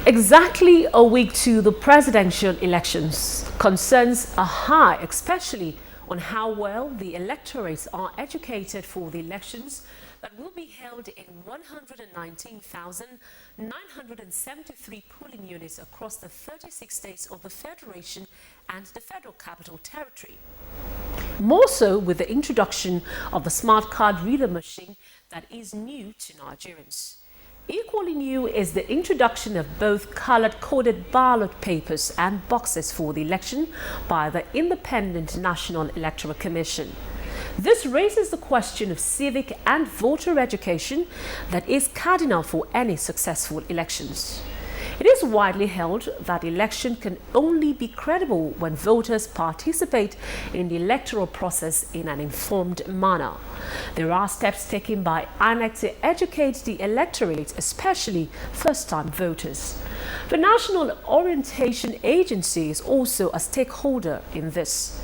Exactly a week to the presidential elections, concerns are high, especially on how well the electorates are educated for the elections that will be held in 119,973 polling units across the 36 states of the Federation and the Federal Capital Territory. More so with the introduction of the smart card reader machine that is new to Nigerians. Equally new is the introduction of both colored-coded ballot papers and boxes for the election by the Independent National Electoral Commission. This raises the question of civic and voter education that is cardinal for any successful elections. It is widely held that election can only be credible when voters participate in the electoral process in an informed manner. There are steps taken by INEC to educate the electorate, especially first-time voters. The National Orientation Agency is also a stakeholder in this.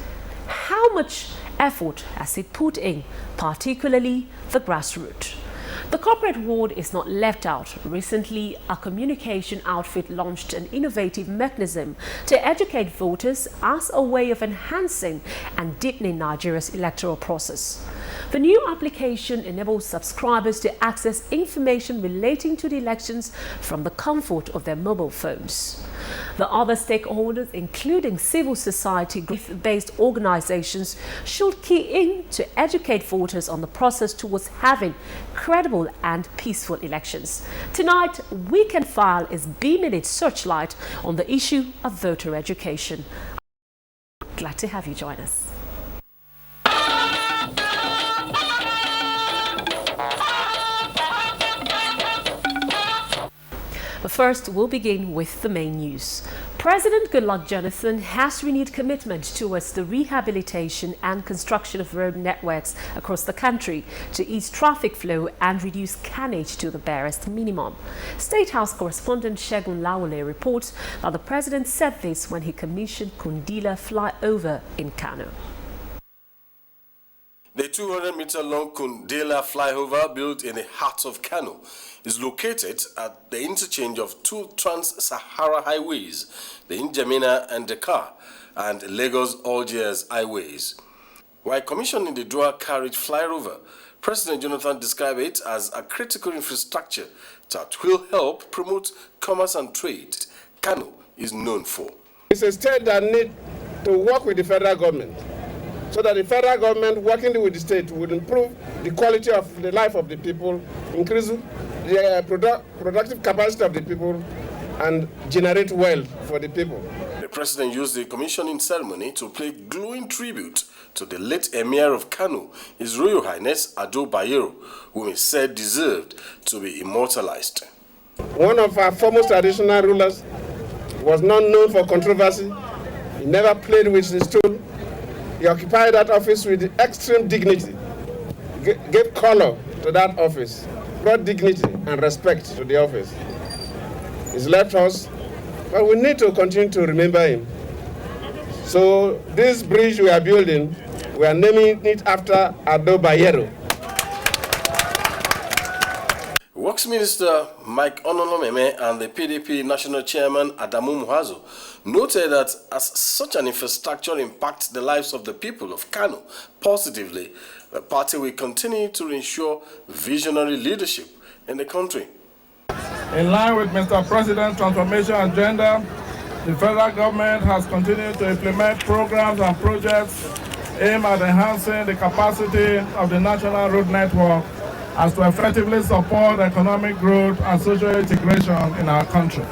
How much effort has it put in, particularly the grassroots? The corporate world is not left out. Recently, a communication outfit launched an innovative mechanism to educate voters as a way of enhancing and deepening Nigeria's electoral process. The new application enables subscribers to access information relating to the elections from the comfort of their mobile phones. The other stakeholders, including civil society based organizations, should key in to educate voters on the process towards having credible and peaceful elections. Tonight, Weekend File is beaming its searchlight on the issue of voter education. Glad to have you join us. But first, we'll begin with the main news. President Goodluck Jonathan has renewed commitment towards the rehabilitation and construction of road networks across the country to ease traffic flow and reduce carnage to the barest minimum. State House correspondent Segun Lawole reports that the president said this when he commissioned Kundila flyover in Kano. The 200-meter-long Kundela flyover, built in the heart of Kano, is located at the interchange of two Trans-Sahara highways, the N'Djamena and Dakar, and Lagos-Algiers highways. While commissioning the dual carriage flyover, President Jonathan described it as a critical infrastructure that will help promote commerce and trade Kano is known for. It's a state that needs to work with the federal government, so that the federal government, working with the state, would improve the quality of the life of the people, increase the productive capacity of the people, and generate wealth for the people. The president used the commissioning ceremony to pay glowing tribute to the late Emir of Kano, His Royal Highness Ado Bayero, whom he said deserved to be immortalized. One of our foremost traditional rulers was not known for controversy. He never played with his stool. He occupied that office with extreme dignity, gave color to that office, brought dignity and respect to the office. He's left us, but we need to continue to remember him. So this bridge we are building, we are naming it after Ado Bayero. Works Minister Mike Ononomeme and the PDP National Chairman Adamu Muhazu noted that as such an infrastructure impacts the lives of the people of Kano positively, the party will continue to ensure visionary leadership in the country. In line with Mr. President's transformation agenda, the federal government has continued to implement programs and projects aimed at enhancing the capacity of the national road network as to effectively support economic growth and social integration in our country.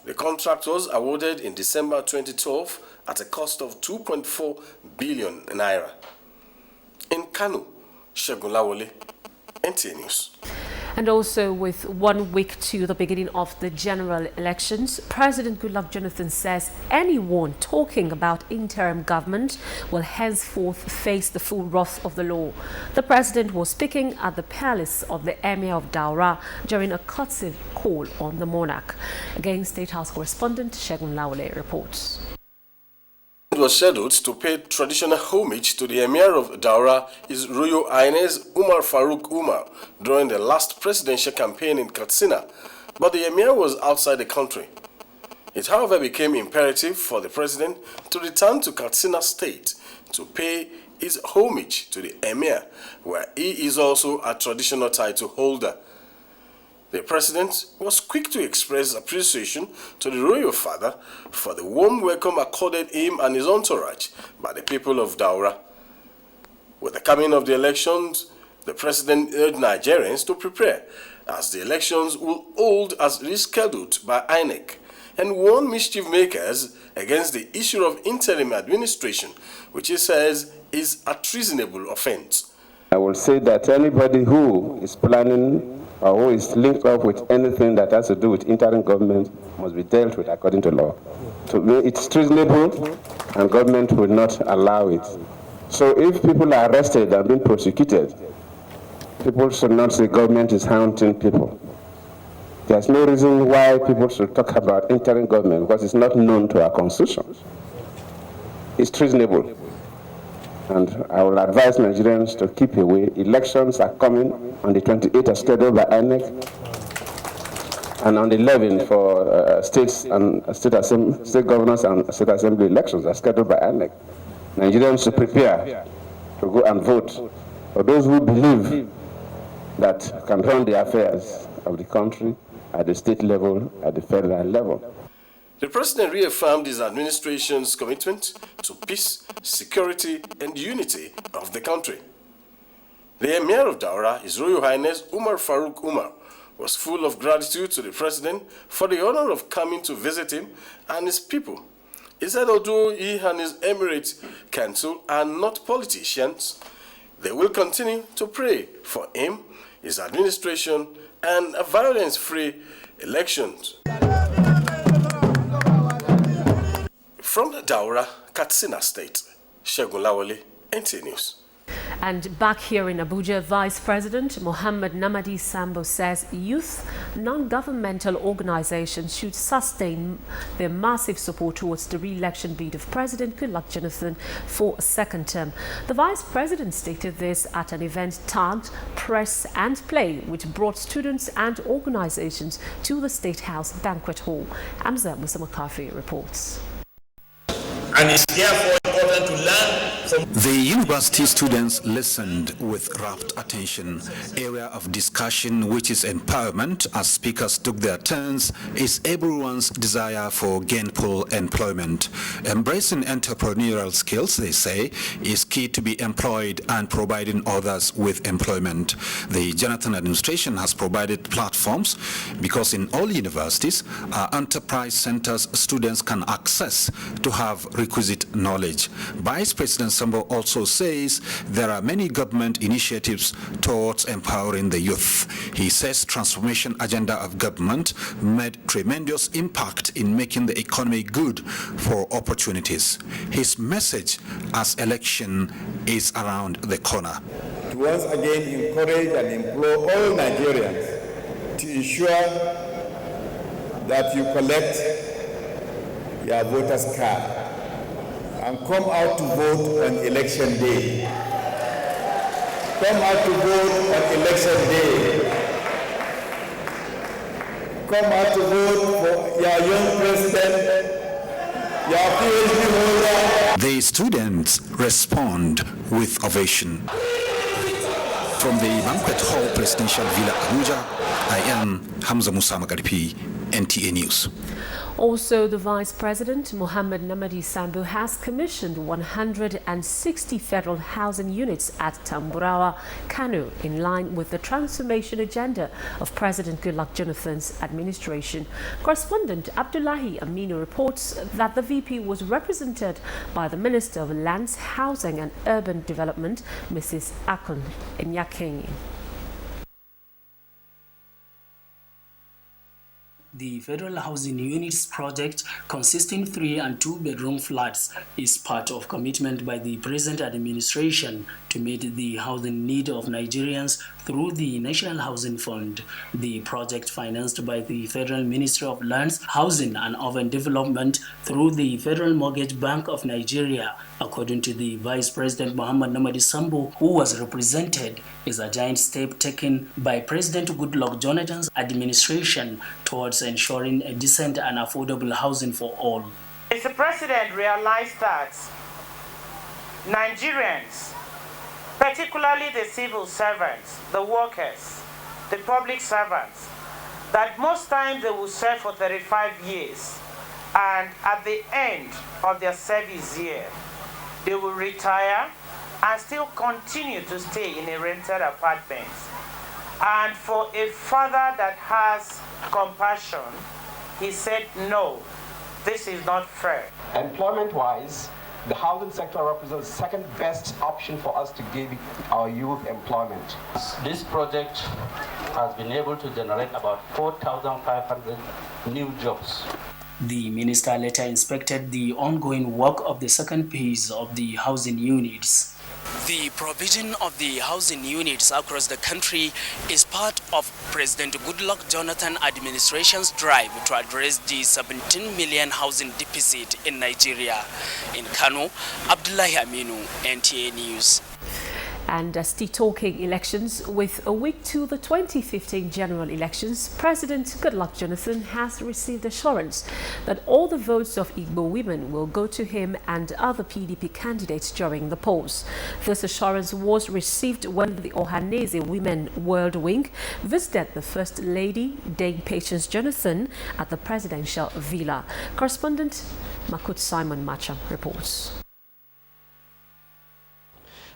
The contract was awarded in December 2012 at a cost of 2.4 billion naira. In Kano, Segun Lawole, NTA News. And also, with 1 week to the beginning of the general elections, President Goodluck Jonathan says anyone talking about interim government will henceforth face the full wrath of the law. The president was speaking at the palace of the Emir of Daura during a courtesy call on the monarch. Again, State House correspondent Segun Lawole reports. It was scheduled to pay traditional homage to the Emir of Daura, His Royal Highness Umar Farouk Umar, during the last presidential campaign in Katsina. but the emir was outside the country. It, however, became imperative for the president to return to Katsina State to pay his homage to the emir, where he is also a traditional title holder. The president was quick to express appreciation to the royal father for the warm welcome accorded him and his entourage by the people of Daura. With the coming of the elections, the president urged Nigerians to prepare, as the elections will hold as rescheduled by INEC, and warned mischief makers against the issue of interim administration, which he says is a treasonable offense. I will say that anybody who is planning or who is linked up with anything that has to do with interim government must be dealt with according to law. To me, it's treasonable, and government will not allow it. So if people are arrested and being prosecuted, people should not say government is hounding people. There's no reason why people should talk about interim government, because it's not known to our constitution. It's treasonable. And I will advise Nigerians to keep away. Elections are coming on the 28th as scheduled by INEC, and on the 11th for state governors and state assembly elections are scheduled by INEC. Nigerians should prepare to go and vote for those who believe that can run the affairs of the country at the state level, at the federal level. The president reaffirmed his administration's commitment to peace, security, and unity of the country. The Emir of Daura, His Royal Highness Umar Farouk Umar, was full of gratitude to the president for the honor of coming to visit him and his people. He said although he and his emirate council are not politicians, they will continue to pray for him, his administration, and a violence-free elections. From the Daura, Katsina State, Shegun Lawale, NTA News. And back here in Abuja, Vice President Mohammed Namadi Sambo says youth non-governmental organizations should sustain their massive support towards the re-election bid of President Goodluck Jonathan for a second term. The Vice President stated this at an event tagged Press and Play, which brought students and organizations to the State House Banquet Hall. Amza Musamakafi reports. And it's therefore important to learn from. The university students listened with rapt attention. Area of discussion, which is empowerment, as speakers took their turns, is everyone's desire for gainful employment. Embracing entrepreneurial skills, they say, is key to be employed and providing others with employment. The Jonathan administration has provided platforms because in all universities are enterprise centers students can access to have requisite knowledge. Vice President Sambo also says there are many government initiatives towards empowering the youth. He says transformation agenda of government made tremendous impact in making the economy good for opportunities. His message as election is around the corner. To once again encourage and implore all Nigerians to ensure that you collect your voter's card and come out to vote on election day. Come out to vote on election day. Come out to vote for your young president, your PhD holder. The students respond with ovation. From the Banquet Hall Presidential Villa Abuja, I am Hamza Musa Magaripi, NTA News. Also, the Vice President, Mohammed Namadi Sambo, has commissioned 160 federal housing units at Tamburawa, Kano, in line with the transformation agenda of President Goodluck Jonathan's administration. Correspondent Abdullahi Aminu reports that the VP was represented by the Minister of Lands, Housing and Urban Development, Mrs. Akon Enyakenyi. The Federal Housing Units project, consisting 3 and 2 bedroom flats, is part of commitment by the present administration to meet the housing need of Nigerians through the National Housing Fund. The project, financed by the Federal Ministry of Lands, Housing and Urban Development through the Federal Mortgage Bank of Nigeria, according to the Vice President Muhammad Namadi Sambo, who was represented, is a giant step taken by President Goodluck Jonathan's administration towards ensuring a decent and affordable housing for all. Mr. President realized that Nigerians, particularly the civil servants, the workers, the public servants, that most times they will serve for 35 years, and at the end of their service year, they will retire and still continue to stay in a rented apartment. And for a father that has compassion, he said, no, this is not fair. Employment-wise, the housing sector represents the second best option for us to give our youth employment. This project has been able to generate about 4,500 new jobs. The minister later inspected the ongoing work of the second phase of the housing units. The provision of the housing units across the country is part of President Goodluck Jonathan administration's drive to address the 17 million housing deficit in Nigeria. In Kano, Abdullahi Aminu, NTA News. And still talking elections, with a week to the 2015 general elections, President Goodluck Jonathan has received assurance that all the votes of Igbo women will go to him and other PDP candidates during the polls. This assurance was received when the Ohanese Women World Wing visited the First Lady, Dame Patience Jonathan, at the presidential villa. Correspondent Makut Simon Macham reports.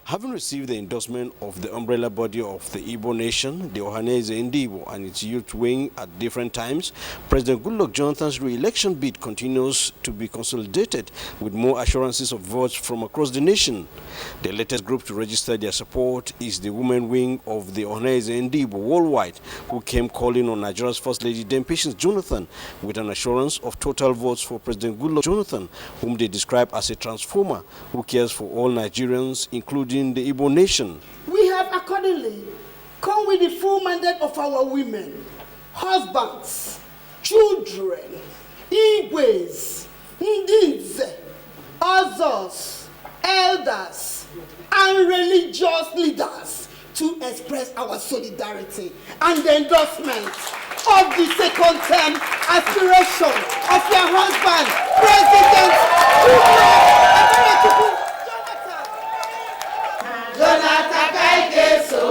Having received the endorsement of the umbrella body of the Igbo nation, the Ohanese Igbo and its youth wing at different times, President Goodluck Jonathan's re-election bid continues to be consolidated with more assurances of votes from across the nation. The latest group to register their support is the women wing of the Ohanese Igbo worldwide, who came calling on Nigeria's First Lady Dame Patience Jonathan with an assurance of total votes for President Goodluck Jonathan, whom they describe as a transformer who cares for all Nigerians, including the Igbo nation. We have accordingly come with the full mandate of our women, husbands, children, Igwes, Ndize, others, elders, and religious leaders to express our solidarity and the endorsement of the second term aspiration of your husband, President Jonathan Kaideso,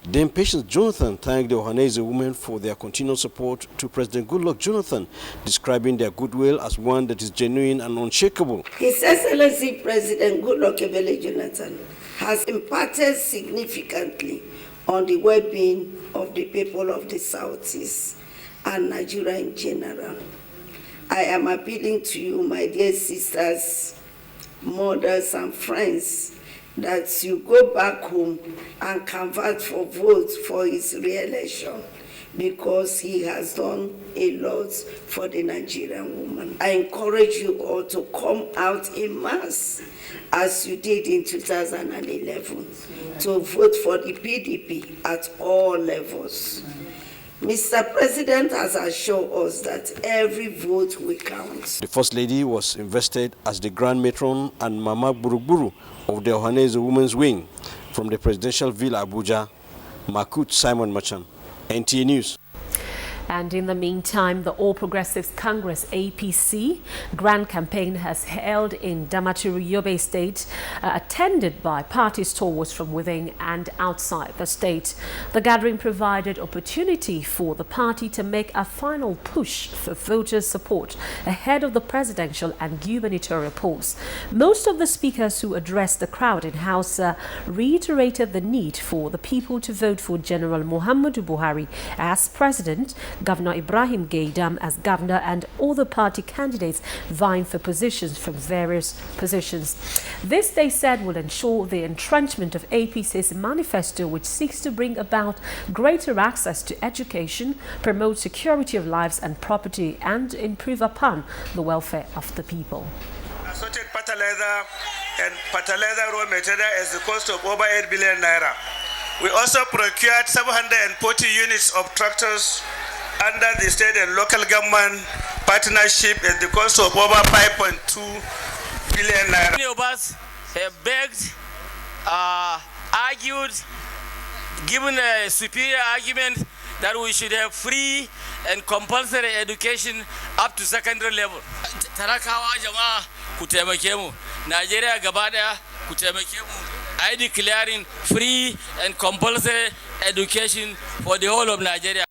Dame Patience Jonathan thanked the Ohanese women for their continued support to President Goodluck Jonathan, describing their goodwill as one that is genuine and unshakable. His Excellency President Goodluck Jonathan has impacted significantly on the well-being of the people of the Southeast and Nigeria in general. I am appealing to you, my dear sisters, mothers, and friends, that you go back home and convert for votes for his re-election, because he has done a lot for the Nigerian woman. I encourage you all to come out in mass, as you did in 2011, to vote for the PDP at all levels. Mr. President has assured us that every vote will count. The First Lady was invested as the Grand Matron and Mama Buruburu of the Ohanese Women's Wing. From the Presidential Villa, Abuja, Makut Simon Machan, NTA News. And in the meantime, the All Progressives Congress APC grand campaign has held in Damaturu, Yobe State, attended by party stalwarts from within and outside the state. The gathering provided opportunity for the party to make a final push for voters' support ahead of the presidential and gubernatorial polls. Most of the speakers who addressed the crowd in Hausa reiterated the need for the people to vote for General Muhammadu Buhari as president, Governor Ibrahim Gaidam as governor, and all the party candidates vying for positions from various positions. This, they said, will ensure the entrenchment of APC's manifesto, which seeks to bring about greater access to education, promote security of lives and property, and improve upon the welfare of the people. Such a fertilizer and fertilizer raw material at the cost of over 8 billion naira. We also procured 740 units of tractors under the state and local government partnership at the cost of over 5.2 billion naira. Many of us have begged, argued, given a superior argument that we should have free and compulsory education up to secondary level. Talakawa jama'a ku taimake mu, Nigeria gaba daya ku taimake mu. I declaring free and compulsory education for the whole of Nigeria.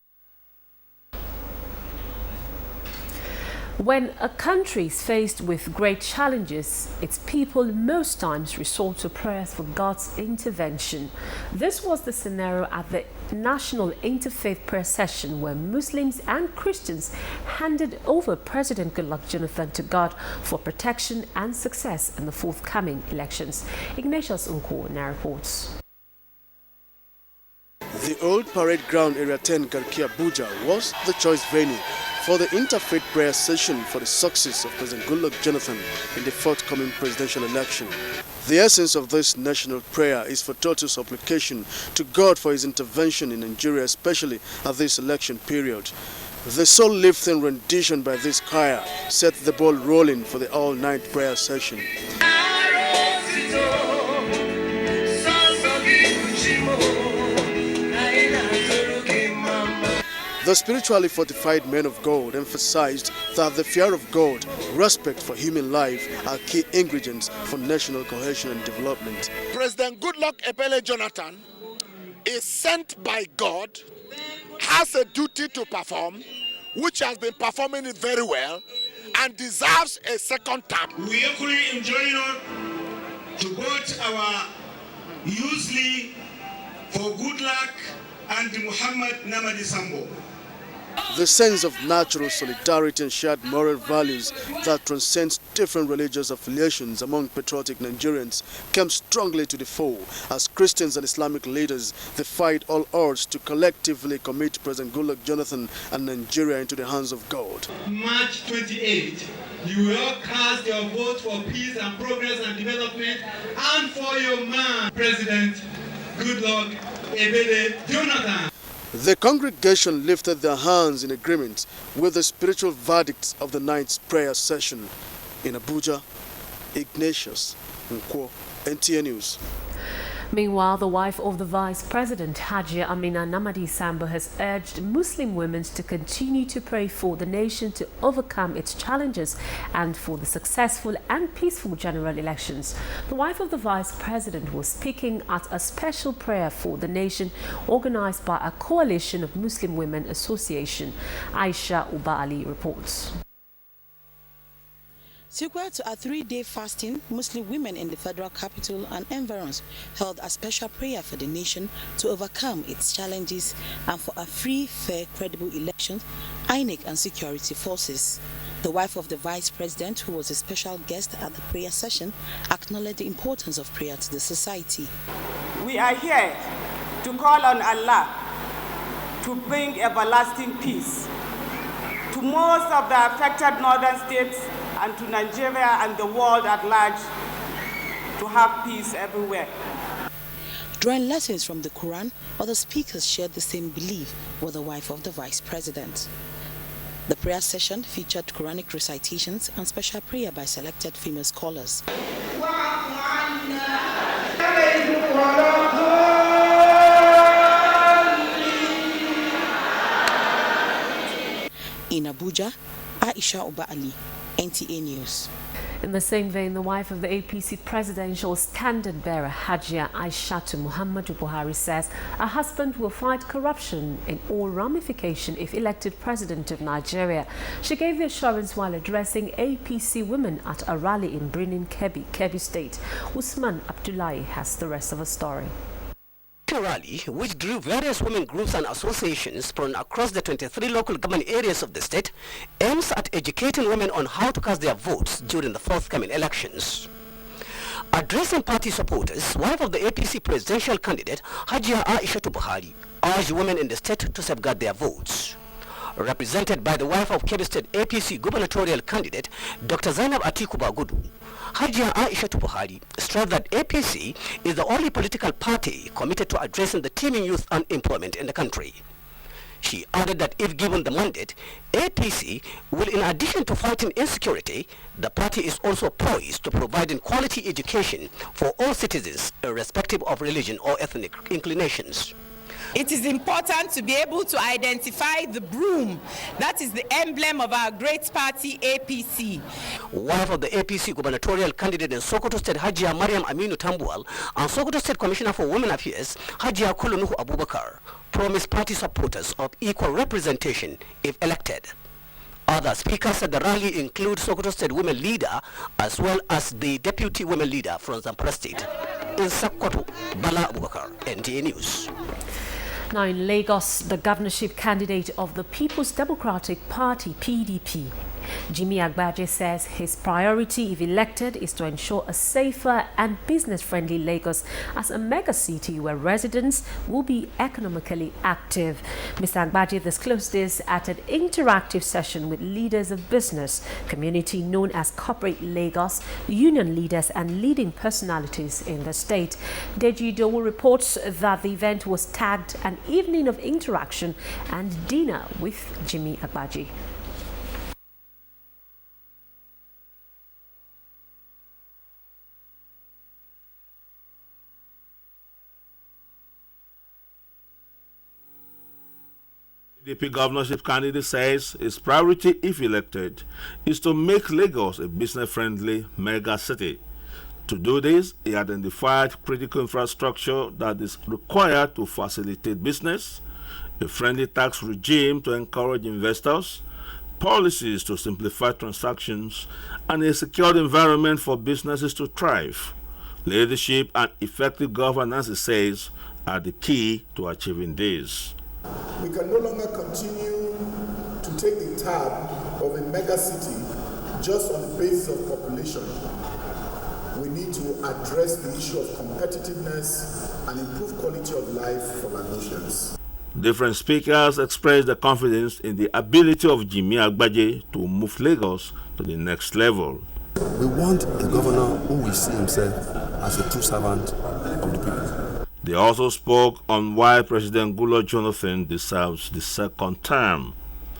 When a country is faced with great challenges, its people most times resort to prayers for God's intervention. This was the scenario at the National Interfaith Prayer Session, where Muslims and Christians handed over President Goodluck Jonathan to God for protection and success in the forthcoming elections. Ignatius Unko now reports. The old parade ground, Area 10, Garki, Abuja, was the choice venue for the interfaith prayer session for the success of President Goodluck Jonathan in the forthcoming presidential election. The essence of this national prayer is for total supplication to God for his intervention in Nigeria, especially at this election period. The soul-lifting rendition by this choir set the ball rolling for the all-night prayer session. The spiritually fortified men of God emphasized that the fear of God, respect for human life are key ingredients for national cohesion and development. President Goodluck Ebele Jonathan is sent by God, has a duty to perform, which has been performing it very well, and deserves a second term. We equally enjoin on to both our Youth League for Goodluck and Muhammad Namadi Sambo. The sense of natural solidarity and shared moral values that transcends different religious affiliations among patriotic Nigerians came strongly to the fore as Christians and Islamic leaders defied all odds to collectively commit President Goodluck Jonathan and Nigeria into the hands of God. March 28, you will all cast your vote for peace and progress and development and for your man, President Goodluck Ebele Jonathan. The congregation lifted their hands in agreement with the spiritual verdicts of the night's prayer session. In Abuja, Ignatius Nkwo, NTA News. Meanwhile, the wife of the Vice President, Hajia Amina Namadi Sambo, has urged Muslim women to continue to pray for the nation to overcome its challenges and for the successful and peaceful general elections. The wife of the Vice President was speaking at a special prayer for the nation organized by a coalition of Muslim Women Association. Aisha Uba Ali reports. Sequel to a 3-day fasting, Muslim women in the federal capital and environs held a special prayer for the nation to overcome its challenges and for a free, fair, credible elections, INEC and security forces. The wife of the Vice President, who was a special guest at the prayer session, acknowledged the importance of prayer to the society. We are here to call on Allah to bring everlasting peace to most of the affected northern states and to Nigeria and the world at large, to have peace everywhere. Drawing lessons from the Quran, other speakers shared the same belief with the wife of the Vice President. The prayer session featured Quranic recitations and special prayer by selected female scholars. In Abuja, Aisha Uba Ali, NTA News. In the same vein, the wife of the APC presidential standard bearer, Hajia Aishatu Muhammadu Buhari, says her husband will fight corruption in all ramifications if elected president of Nigeria. She gave the assurance while addressing APC women at a rally in Birnin Kebbi State. Usman Abdullahi has the rest of the story. The rally, which drew various women groups and associations from across the 23 local government areas of the state, aims at educating women on how to cast their votes during the forthcoming elections. Addressing party supporters, wife of the APC presidential candidate, Hajia Aishatu Buhari, urged women in the state to safeguard their votes. Represented by the wife of Kebbi State APC gubernatorial candidate, Dr. Zainab Atiku Bagudu, Hajia Aisha Buhari stressed that APC is the only political party committed to addressing the teeming youth unemployment in the country. She added that if given the mandate, APC will, in addition to fighting insecurity, the party is also poised to providing quality education for all citizens, irrespective of religion or ethnic inclinations. It is important to be able to identify the broom. That is the emblem of our great party, APC. Wife of the APC gubernatorial candidate in Sokoto State, Hajia Mariam Aminu Tambuwal, and Sokoto State Commissioner for Women Affairs, Hajia Kulunuhu Abubakar, promised party supporters of equal representation if elected. Other speakers at the rally include Sokoto State women leader as well as the deputy women leader from Zamfara State. In Sokoto, Bala Abubakar, NTA News. Now in Lagos, the governorship candidate of the People's Democratic Party, PDP, Jimmy Agbaje, says his priority, if elected, is to ensure a safer and business-friendly Lagos as a mega city where residents will be economically active. Mr. Agbaje disclosed this at an interactive session with leaders of business community known as Corporate Lagos, union leaders and leading personalities in the state. Deji Dowo reports that the event was tagged an evening of interaction and dinner with Jimmy Agbaje. PDP governorship candidate says his priority, if elected, is to make Lagos a business-friendly mega city. To do this, he identified critical infrastructure that is required to facilitate business, a friendly tax regime to encourage investors, policies to simplify transactions, and a secured environment for businesses to thrive. Leadership and effective governance, he says, are the key to achieving this. We can no longer continue to take the tab of a mega city just on the basis of population. We need to address the issue of competitiveness and improve quality of life for Lagosians. Different speakers expressed their confidence in the ability of Jimmy Agbaje to move Lagos to the next level. We want a governor who will see himself as a true servant of the people. They also spoke on why President Goodluck Jonathan deserves the second term.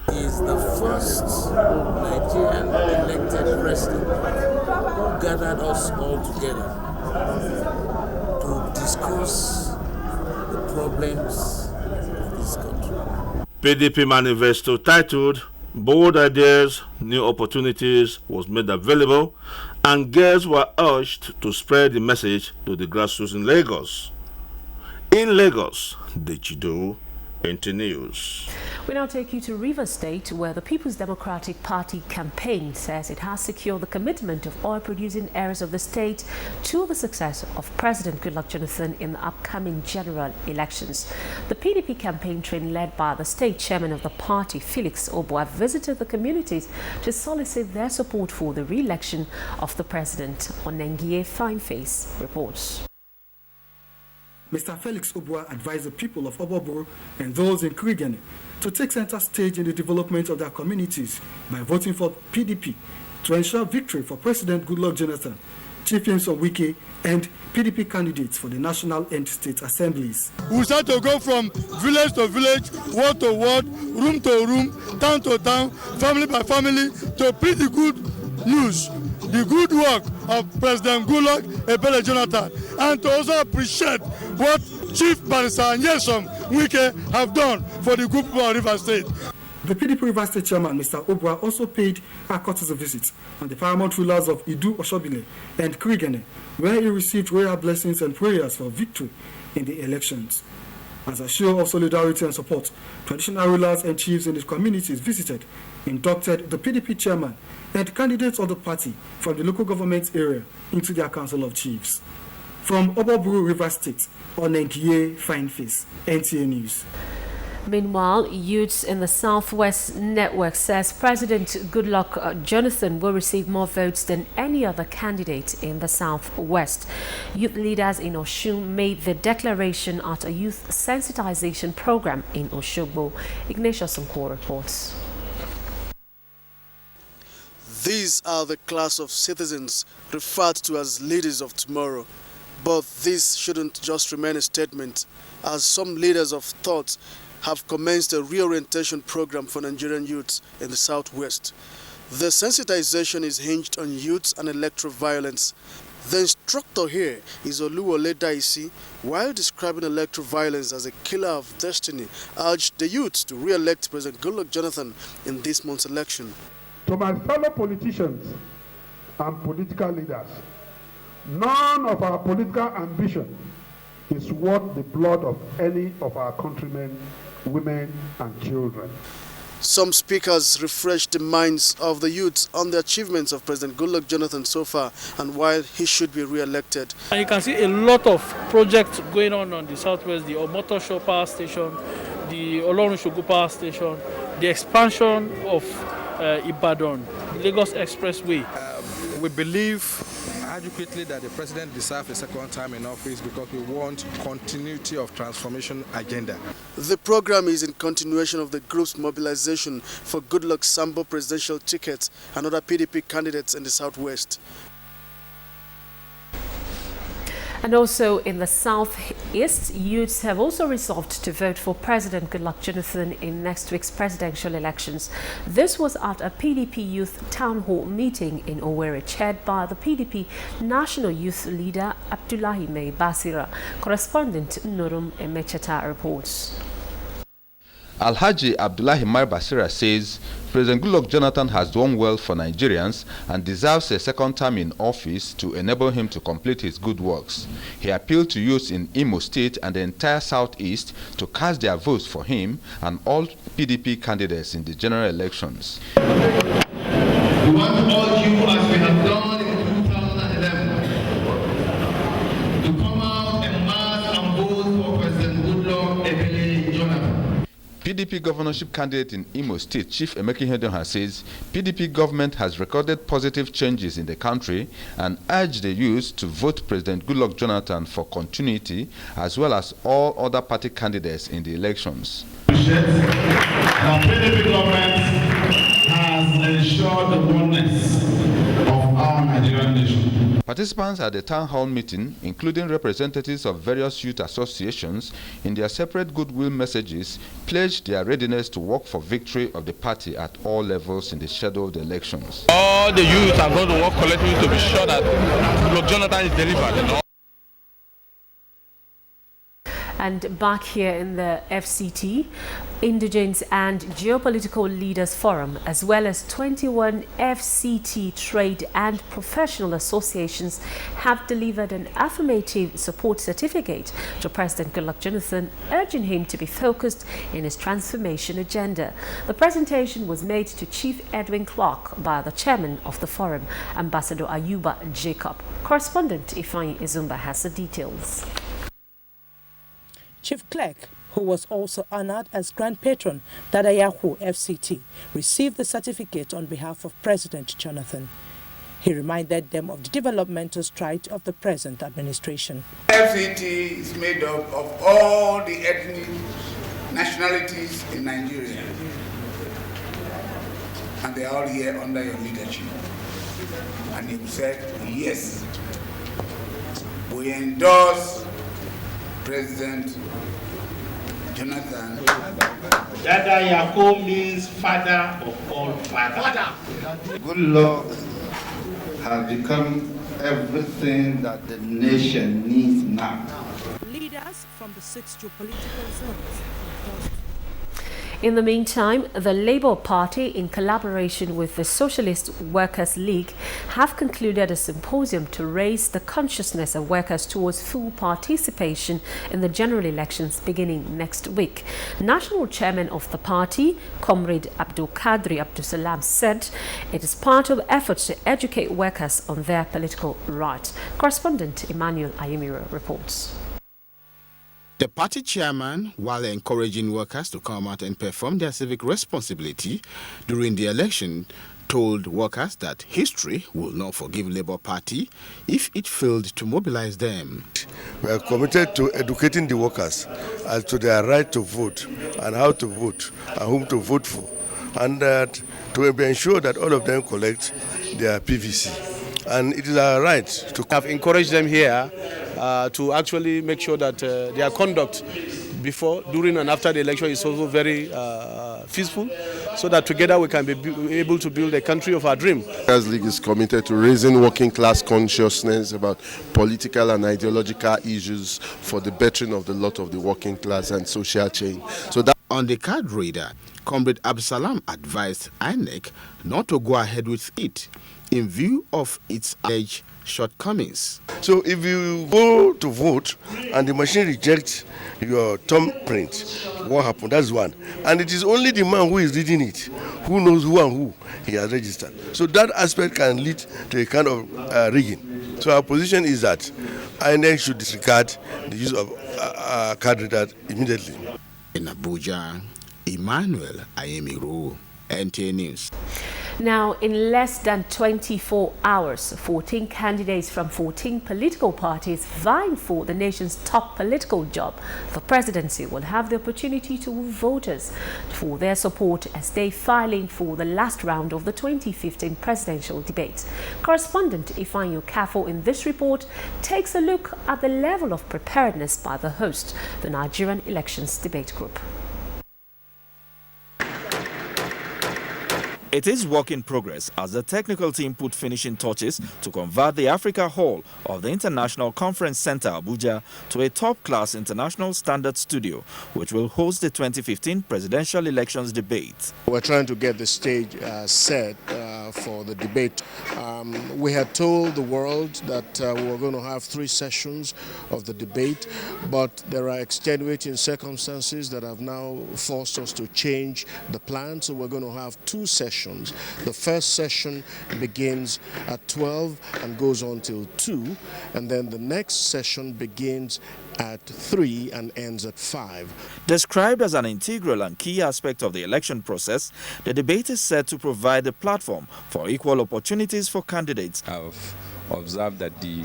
He is the first Nigerian elected president who gathered us all together to discuss the problems of this country. PDP manifesto titled Bold Ideas, New Opportunities was made available, and guests were urged to spread the message to the grassroots in Lagos. In Lagos, Dejido, NTA News. We now take you to Rivers State, where the People's Democratic Party campaign says it has secured the commitment of oil-producing areas of the state to the success of President Goodluck Jonathan in the upcoming general elections. The PDP campaign train led by the state chairman of the party, Felix Obua, visited the communities to solicit their support for the re-election of the president. Onengie Fineface reports. Mr. Felix Obua advised the people of Oboboro and those in Krigene to take center stage in the development of their communities by voting for PDP to ensure victory for President Goodluck Jonathan, Chief Yemson Wike, and PDP candidates for the national and state assemblies. We start to go from village to village, ward to ward, room to room, town to town, family by family, to preach the good news, the good work of President Goodluck Ebele Jonathan, and to also appreciate what Chief Barrister Yemson Wike have done for the group of Rivers State. The PDP Rivers State Chairman, Mr. Obua, also paid a courtesy visit on the paramount rulers of Idu Oshobile and Krigene, where he received royal blessings and prayers for victory in the elections. As a show of solidarity and support, traditional rulers and chiefs in the communities visited, inducted the PDP chairman and candidates of the party from the local government area into their council of chiefs. From Oboburu River State, Onengie Fineface, NTA News. Meanwhile, youths in the Southwest Network says President Goodluck Jonathan will receive more votes than any other candidate in the Southwest. Youth leaders in Osun made the declaration at a youth sensitization program in Oshogbo. Ignatius Sonko reports. These are the class of citizens referred to as leaders of tomorrow. But this shouldn't just remain a statement, as some leaders of thought have commenced a reorientation program for Nigerian youths in the southwest. The sensitization is hinged on youths and electoral violence. The instructor here is Oluwole Daisy, while describing electoral violence as a killer of destiny, urged the youths to re-elect President Goodluck Jonathan in this month's election. To my fellow politicians and political leaders, none of our political ambition is worth the blood of any of our countrymen, women and children. Some speakers refreshed the minds of the youths on the achievements of President Goodluck Jonathan so far and why he should be re-elected. And you can see a lot of projects going on the southwest, the Omotosho Power Station, the Olorun-Shogun Power Station, the expansion of Ibadan, Lagos Expressway. We believe adequately that the president deserves a second time in office because we want continuity of transformation agenda. The program is in continuation of the group's mobilization for Goodluck's Sambo presidential tickets and other PDP candidates in the southwest. And also in the southeast, youths have also resolved to vote for President Goodluck Jonathan in next week's presidential elections. This was at a PDP youth town hall meeting in Owerri, chaired by the PDP national youth leader Abdullahi Mai Basira. Correspondent Nurum Emecheta reports. Alhaji Abdullahi Mai Basira says President Goodluck Jonathan has done well for Nigerians and deserves a second term in office to enable him to complete his good works. He appealed to youths in Imo State and the entire southeast to cast their votes for him and all PDP candidates in the general elections. We want to urge you, as we have done in 2011, to come out en masse and vote for President Goodluck Jonathan. PDP governorship candidate in Imo State, Chief Emeka Ihedioha, says PDP government has recorded positive changes in the country and urged the youth to vote President Goodluck Jonathan for continuity as well as all other party candidates in the elections. The PDP government has ensured the oneness of our Nigerian nation. Participants at the town hall meeting, including representatives of various youth associations, in their separate goodwill messages, pledged their readiness to work for victory of the party at all levels in the scheduled elections. All the youth are going to work collectively to be sure that Goodluck Jonathan is delivered. And back here in the FCT, Indigenes and Geopolitical Leaders Forum, as well as 21 FCT trade and professional associations, have delivered an affirmative support certificate to President Goodluck Jonathan, urging him to be focused in his transformation agenda. The presentation was made to Chief Edwin Clark by the chairman of the forum, Ambassador Ayuba Jacob. Correspondent Ifeanyi Izumba has the details. Chief Clerk, who was also honored as Grand Patron Dadayahu FCT, received the certificate on behalf of President Jonathan. He reminded them of the developmental stride of the present administration. FCT is made up of all the ethnic nationalities in Nigeria, and they are all here under your leadership. And you said, yes, we endorse President Jonathan. Dada Yako means father of all fathers. Goodluck has become everything that the nation needs now. Leaders from the 6 geopolitical zones. In the meantime, the Labour Party, in collaboration with the Socialist Workers' League, have concluded a symposium to raise the consciousness of workers towards full participation in the general elections beginning next week. National Chairman of the party, Comrade Abdul Kadri Abdusalam, said it is part of efforts to educate workers on their political rights. Correspondent Emmanuel Ayemiro reports. The party chairman, while encouraging workers to come out and perform their civic responsibility during the election, told workers that history will not forgive Labour Party if it failed to mobilize them. We are committed to educating the workers as to their right to vote and how to vote and whom to vote for. and to ensure that all of them collect their PVC. And it is our right to have encouraged them here to actually make sure that their conduct before, during and after the election is also very peaceful, so that together we can be able to build a country of our dream. Workers' League is committed to raising working class consciousness about political and ideological issues for the bettering of the lot of the working class and social change. So that on the card reader, Comrade Absalam advised INEC not to go ahead with it in view of its alleged shortcomings. So if you go to vote and the machine rejects your thumbprint, what happened? That's one. And it is only the man who is reading it who knows who and who he has registered. So that aspect can lead to a kind of rigging. So our position is that INEC should disregard the use of card reader immediately. In Abuja, Emmanuel Ayemiro, NTA News. Now, in less than 24 hours, 14 candidates from 14 political parties vying for the nation's top political job, the presidency, will have the opportunity to move voters for their support as they filing for the last round of the 2015 presidential debate. Correspondent Ifeanyi Okafor in this report takes a look at the level of preparedness by the host, the Nigerian Elections Debate Group. It is work in progress as the technical team put finishing touches to convert the Africa Hall of the International Conference Center Abuja to a top-class international standard studio, which will host the 2015 presidential elections debate. We're trying to get the stage set for the debate. We had told the world that we were going to have 3 sessions of the debate, but there are extenuating circumstances that have now forced us to change the plan, so we're going to have 2 sessions. The first session begins at 12 and goes on till 2, and then the next session begins at 3 and ends at 5. Described as an integral and key aspect of the election process, the debate is set to provide a platform for equal opportunities for candidates. I've observed that the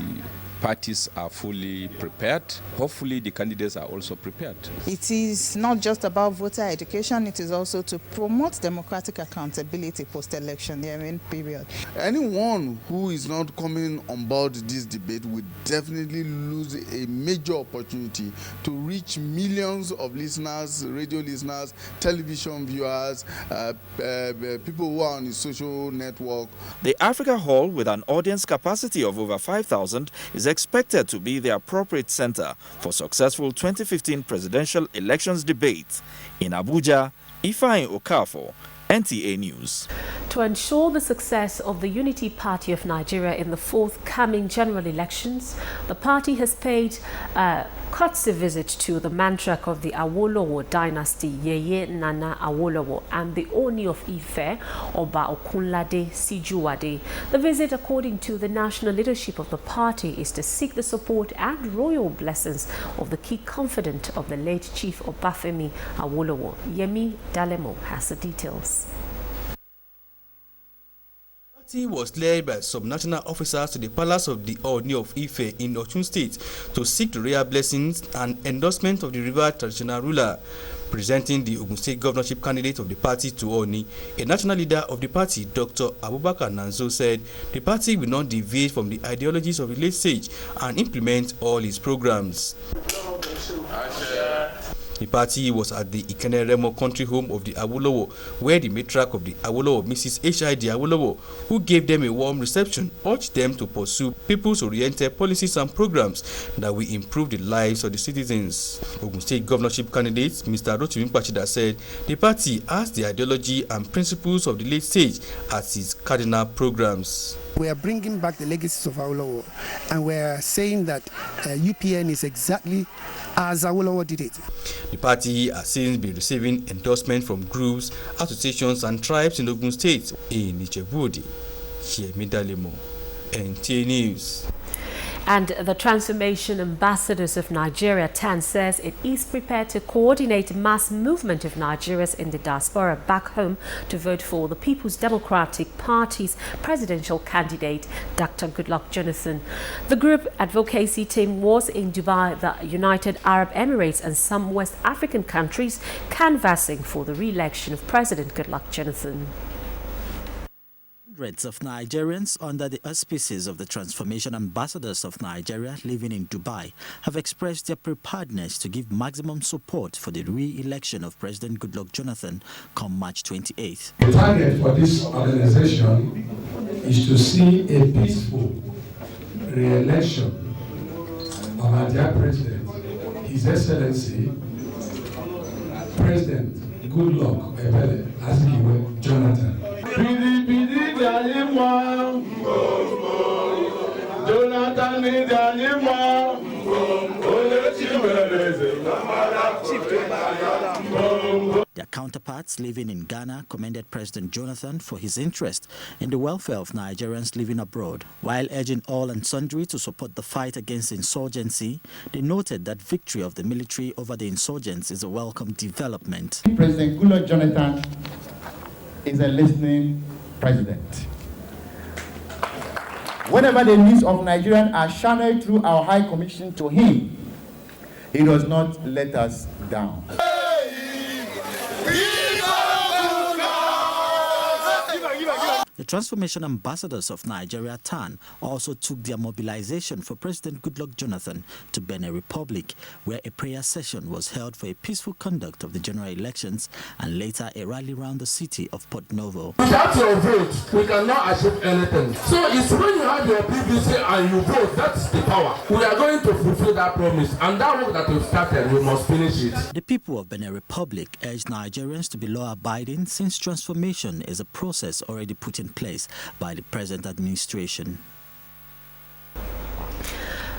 parties are fully prepared. Hopefully the candidates are also prepared. It is not just about voter education, it is also to promote democratic accountability post-election period. Anyone who is not coming on board this debate will definitely lose a major opportunity to reach millions of listeners, radio listeners, television viewers, people who are on the social network. The Africa Hall, with an audience capacity of over 5,000, is expected to be the appropriate center for successful 2015 presidential elections debate. In Abuja, Ifeanyi Okafor, NTA News. To ensure the success of the Unity Party of Nigeria in the forthcoming general elections, the party has paid a courtesy visit to the matriarch of the Awolowo dynasty, Yeye Nana Awolowo, and the Oni of Ife, Oba Okunlade Sijuwade. The visit, according to the national leadership of the party, is to seek the support and royal blessings of the key confidant of the late Chief Obafemi Awolowo. Yemi Dalemo has the details. The party was led by some national officers to the palace of the Oni of Ife in Osun State to seek the royal blessings and endorsement of the revered traditional ruler. Presenting the Ogun State governorship candidate of the party to Oni, a national leader of the party, Dr. Abubakar Nanzo, said the party will not deviate from the ideologies of the late sage and implement all its programs. The party was at the Ikene Remo country home of the Awolowo, where the matriarch of the Awolowo, Mrs. H.I.D. Awolowo, who gave them a warm reception, urged them to pursue people's-oriented policies and programs that will improve the lives of the citizens. Ogun State governorship candidate Mr. Rotimi Pachida said the party has the ideology and principles of the late sage as its cardinal programs. We are bringing back the legacies of Awolowo, and we are saying that UPN is exactly as Awolowo did it. The party has since been receiving endorsement from groups, associations and tribes in Ogun State. In Ijebu-Ode, Yemi Dalemo, NTA News. And the Transformation Ambassadors of Nigeria, TAN, says it is prepared to coordinate mass movement of Nigerians in the diaspora back home to vote for the People's Democratic Party's presidential candidate, Dr. Goodluck Jonathan. The group advocacy team was in Dubai, the United Arab Emirates and some West African countries canvassing for the re-election of President Goodluck Jonathan. Hundreds of Nigerians under the auspices of the Transformation Ambassadors of Nigeria living in Dubai have expressed their preparedness to give maximum support for the re-election of President Goodluck Jonathan come March 28th. The target for this organization is to see a peaceful re-election of our dear President, His Excellency, President Goodluck Jonathan. Their counterparts living in Ghana commended President Jonathan for his interest in the welfare of Nigerians living abroad. While urging all and sundry to support the fight against insurgency, they noted that victory of the military over the insurgents is a welcome development. President Goodluck Jonathan is a listening president. Whenever the needs of Nigerians are channeled through our High Commission to him, he does not let us down. The Transformation Ambassadors of Nigeria, TAN, also took their mobilization for President Goodluck Jonathan to Benin Republic, where a prayer session was held for a peaceful conduct of the general elections and later a rally around the city of Port Novo. Without your vote, we cannot achieve anything. So it's when you have your PVC and you vote, that's the power. We are going to fulfill that promise, and that work that we've started, we must finish it. The people of Benin Republic urged Nigerians to be law-abiding since transformation is a process already put in place by the present administration.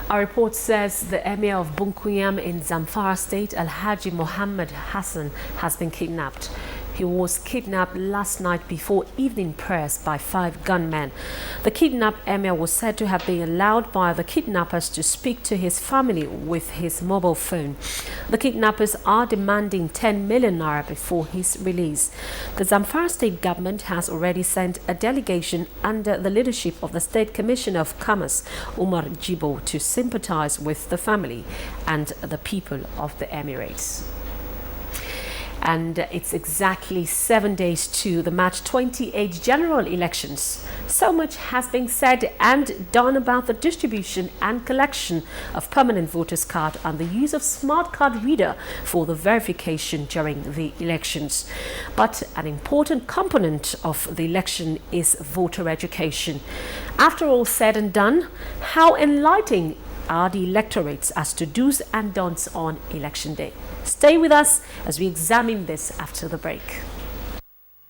Our report says the Emir of Bunkuyam in Zamfara State, Alhaji Mohammed Hassan, has been kidnapped. He was kidnapped last night before evening prayers by 5 gunmen. The kidnapped emir was said to have been allowed by the kidnappers to speak to his family with his mobile phone. The kidnappers are demanding 10 million naira before his release. The Zamfara state government has already sent a delegation under the leadership of the State Commissioner of Commerce, Umar Jibo, to sympathize with the family and the people of the Emirates. And it's exactly 7 days to the March 28 general elections. So much has been said and done about the distribution and collection of permanent voters' card and the use of smart card reader for the verification during the elections. But an important component of the election is voter education. After all said and done, how enlightening are the electorates as to do's and don'ts on election day? Stay with us as we examine this after the break.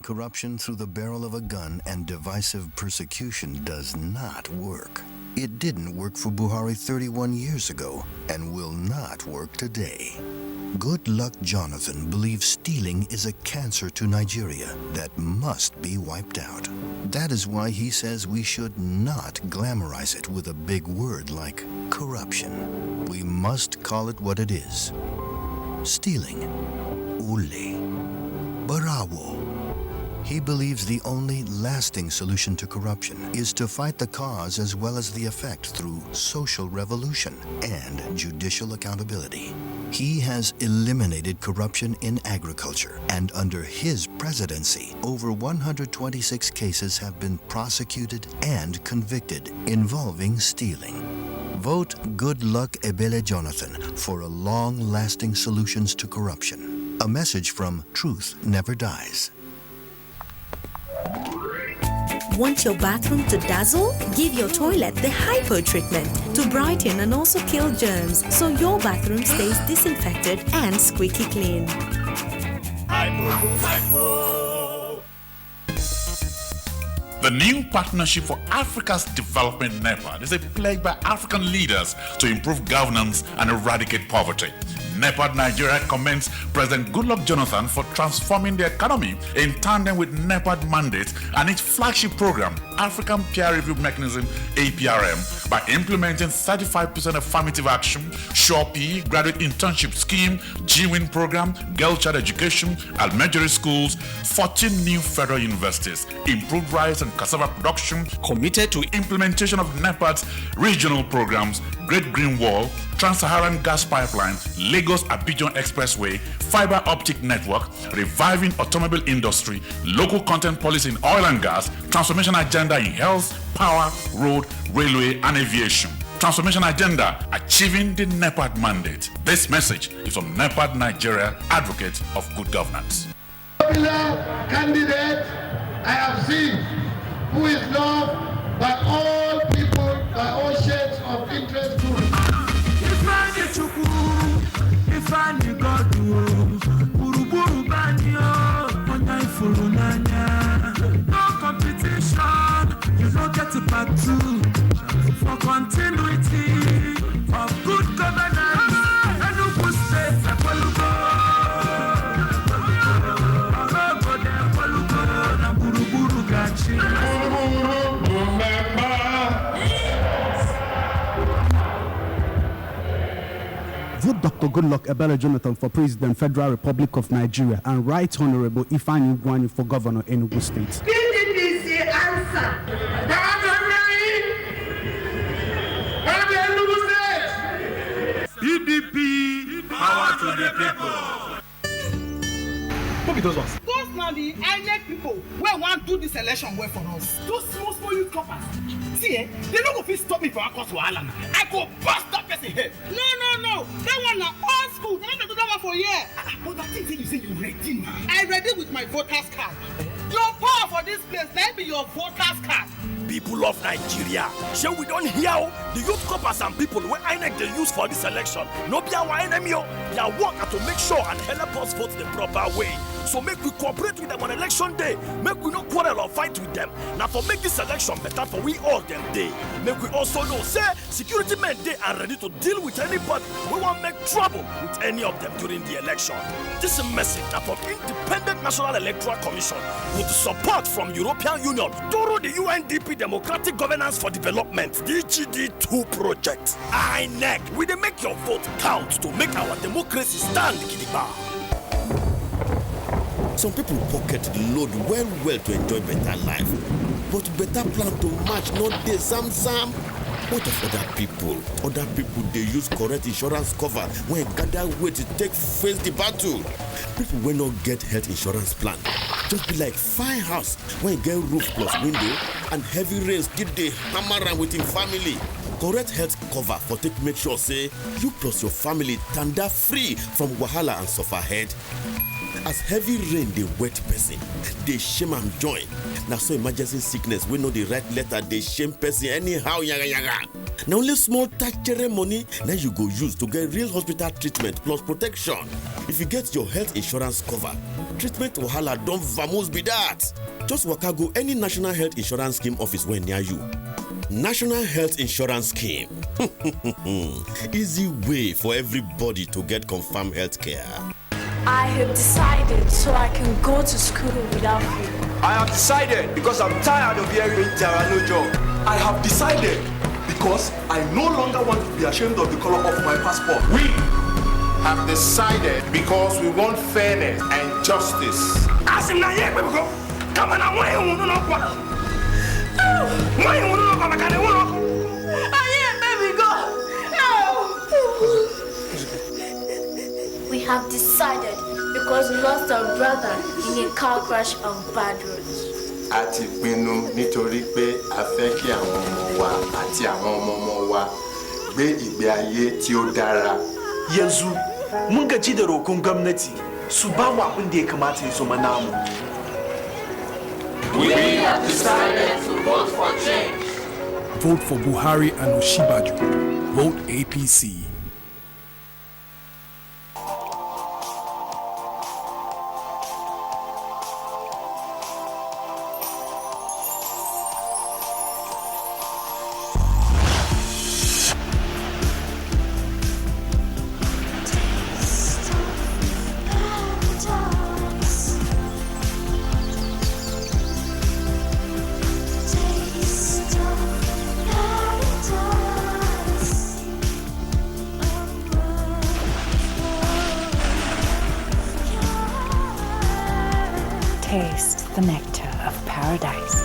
Corruption through the barrel of a gun and divisive persecution does not work. It didn't work for Buhari 31 years ago and will not work today. Goodluck Jonathan believes stealing is a cancer to Nigeria that must be wiped out. That is why he says we should not glamorize it with a big word like corruption. We must call it what it is. Stealing. Ule. Barawo. He believes the only lasting solution to corruption is to fight the cause as well as the effect through social revolution and judicial accountability. He has eliminated corruption in agriculture, and under his presidency, over 126 cases have been prosecuted and convicted involving stealing. Vote Goodluck Ebele Jonathan for a long-lasting solutions to corruption. A message from Truth Never Dies. Want your bathroom to dazzle? Give your toilet the Hypo treatment to brighten and also kill germs so your bathroom stays disinfected and squeaky clean. The new Partnership for Africa's Development NEPAD is a pledge by African leaders to improve governance and eradicate poverty. NEPAD Nigeria commends President Goodluck Jonathan for transforming the economy in tandem with NEPAD mandate and its flagship program, African Peer Review Mechanism, APRM, by implementing 35% affirmative action, SURE-P, graduate internship scheme, GWIN program, girl child education, elementary schools, 14 new federal universities, improved rice and cassava production, committed to implementation of NEPAD's regional programs, Great Green Wall, Trans-Saharan Gas Pipeline, Lagos-Abidjan Expressway, fiber optic network, reviving automobile industry, local content policy in oil and gas, transformation agenda in health, power, road, railway, and aviation. Transformation agenda, achieving the NEPAD mandate. This message is from NEPAD Nigeria, advocate of good governance. Popular candidate I have seen who is loved by all people, by all shades of interest groups. No competition, you don't get to part two. For continuity of good governance, and no good state, Vote Dr. Goodluck Ebele Jonathan for President, Federal Republic of Nigeria, and Right Honorable Ifeanyi Ugwuanyi for Governor in Enugu State. This is the answer. PDP, power to the people. Who be those ones? Those now the INEC people wey wan do this election well for us. Those small youth coppers. See, they no go fit stop me from cause wahala. I go bust that person head. No. That one na old school. They no do that one for here. But that thing you say you ready now. I ready with my voters card. Your power for this place, let be your voters card. People of Nigeria, shall we don't hear the youth corpers and people where INEC they use for this election? No be our enemy. Their work are to make sure and help us vote the proper way. So make we cooperate with them on election day. Make we not quarrel or fight with them. Now for make this election better for we all them day. Make we also know, say, security men they are ready to deal with anybody who won't make trouble with any of them during the election. This is a message that from Independent National Electoral Commission with support from European Union through the UNDP Democratic Governance for Development DGD2 project. INEC, we they make your vote count to make our democracy stand gidigba. Some people pocket the load well to enjoy better life, but better plan to match not the zam. What of other people? Other people they use correct insurance cover when gather weight to take face the battle. People will not get health insurance plan. Just be like fine house when you get roof plus window and heavy rains still they hammer around with your family. Correct health cover for take make sure say you plus your family tanda free from wahala and suffer head. As heavy rain they wet person, they shame and join. Now so emergency sickness we know the right letter they shame person anyhow yaga. Now only small taxere money now you go use to get real hospital treatment plus protection. If you get your health insurance cover, treatment wahala don't vamos be that. Just waka go any national health insurance scheme office when near you. National Health Insurance Scheme. Easy way for everybody to get confirmed health care. I have decided so I can go to school without fear. I have decided because I'm tired of hearing there are no jobs. I have decided because I no longer want to be ashamed of the color of my passport. We have decided because we want fairness and justice. As in here, we go. Come on, We have decided because we lost our brother in a car crash on bad roads. A ti pinnu nítorí pé a fẹ́ kí àwọn ọmọ wa àti àwọn ọmọ wa gbé ìgbé ayé tí ó dára. Yanzu mun gaji da roƙon gwamnati su ba mu abin da ya kamata ya zama namu. We have decided to vote for change. Vote for Buhari and Osinbajo. Vote APC. taste the nectar of paradise.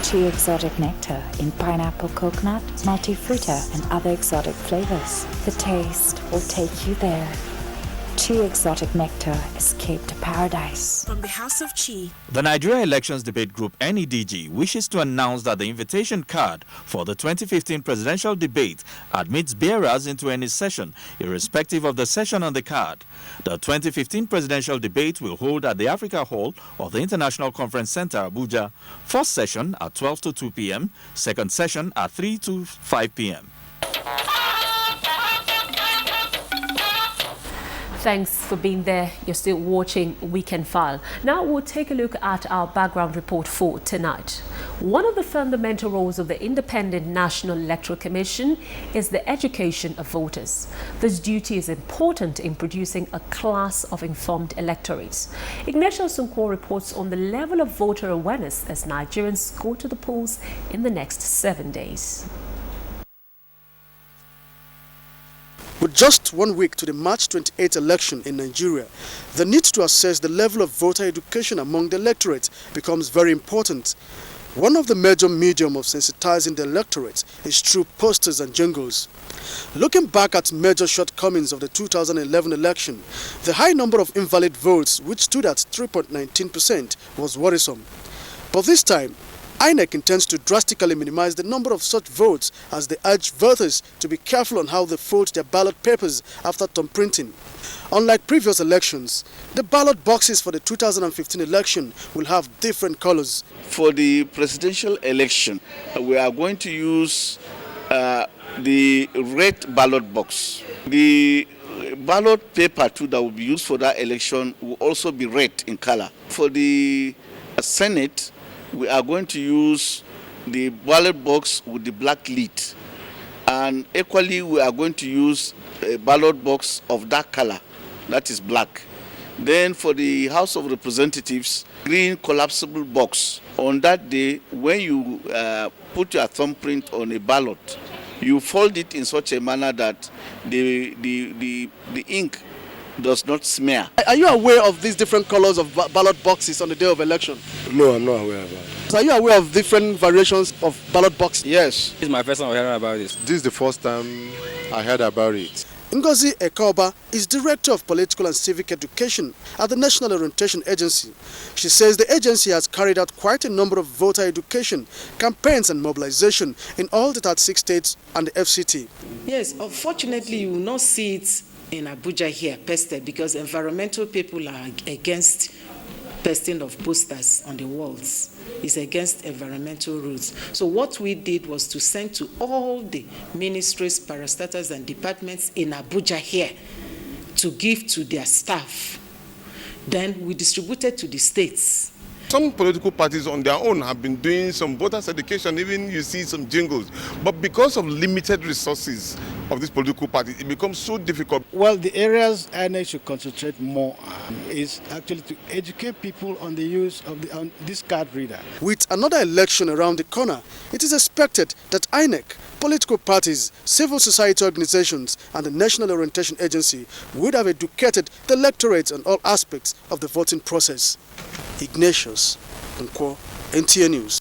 Chi exotic nectar in pineapple, coconut, multi-fruiter, and other exotic flavors. The taste will take you there. Chi exotic nectar, escape to paradise. From the House of Chi. The Nigeria Elections Debate Group NEDG wishes to announce that the invitation card for the 2015 presidential debate admits bearers into any session, irrespective of the session on the card. The 2015 presidential debate will hold at the Africa Hall of the International Conference Center, Abuja. First session at 12 to 2 p.m., second session at 3 to 5 p.m. Thanks for being there. You're still watching Weekend File. Now we'll take a look at our background report for tonight. One of the fundamental roles of the Independent National Electoral Commission is the education of voters. This duty is important in producing a class of informed electorates. Ignatius Sunko reports on the level of voter awareness as Nigerians go to the polls in the next 7 days. With just 1 week to the March 28 election in Nigeria, the need to assess the level of voter education among the electorate becomes very important. One of the major mediums of sensitizing the electorate is through posters and jingles. Looking back at major shortcomings of the 2011 election, the high number of invalid votes, which stood at 3.19%, was worrisome. But this time, INEC intends to drastically minimize the number of such votes as they urge voters to be careful on how they fold their ballot papers after thumb printing. Unlike previous elections, the ballot boxes for the 2015 election will have different colors. For the presidential election, we are going to use the red ballot box. The ballot paper too that will be used for that election will also be red in color. For the Senate, we are going to use the ballot box with the black lid. And equally, we are going to use a ballot box of that color, that is black. Then for the House of Representatives, green collapsible box. On that day, when you put your thumbprint on a ballot, you fold it in such a manner that the ink does not smear. Are you aware of these different colors of ballot boxes on the day of election? No, I'm not aware of that. So are you aware of different variations of ballot boxes? Yes. This is my first time hearing about this. This is the first time I heard about it. Ngozi Ekoba is Director of Political and Civic Education at the National Orientation Agency. She says the agency has carried out quite a number of voter education, campaigns and mobilization in all the 36 states and the FCT. Yes, unfortunately you will not see it in Abuja here, pasted, because environmental people are against pasting of posters on the walls. It's against environmental rules. So what we did was to send to all the ministries, parastatals, and departments in Abuja here to give to their staff. Then we distributed to the states. Some political parties on their own have been doing some voters education, even you see some jingles. But because of limited resources of this political party, it becomes so difficult. Well, the areas INEC should concentrate more on is actually to educate people on the use of on this card reader. With another election around the corner, it is expected that INEC, political parties, civil society organizations, and the National Orientation Agency would have educated the electorate on all aspects of the voting process. Ignatius Sunko, NTA News.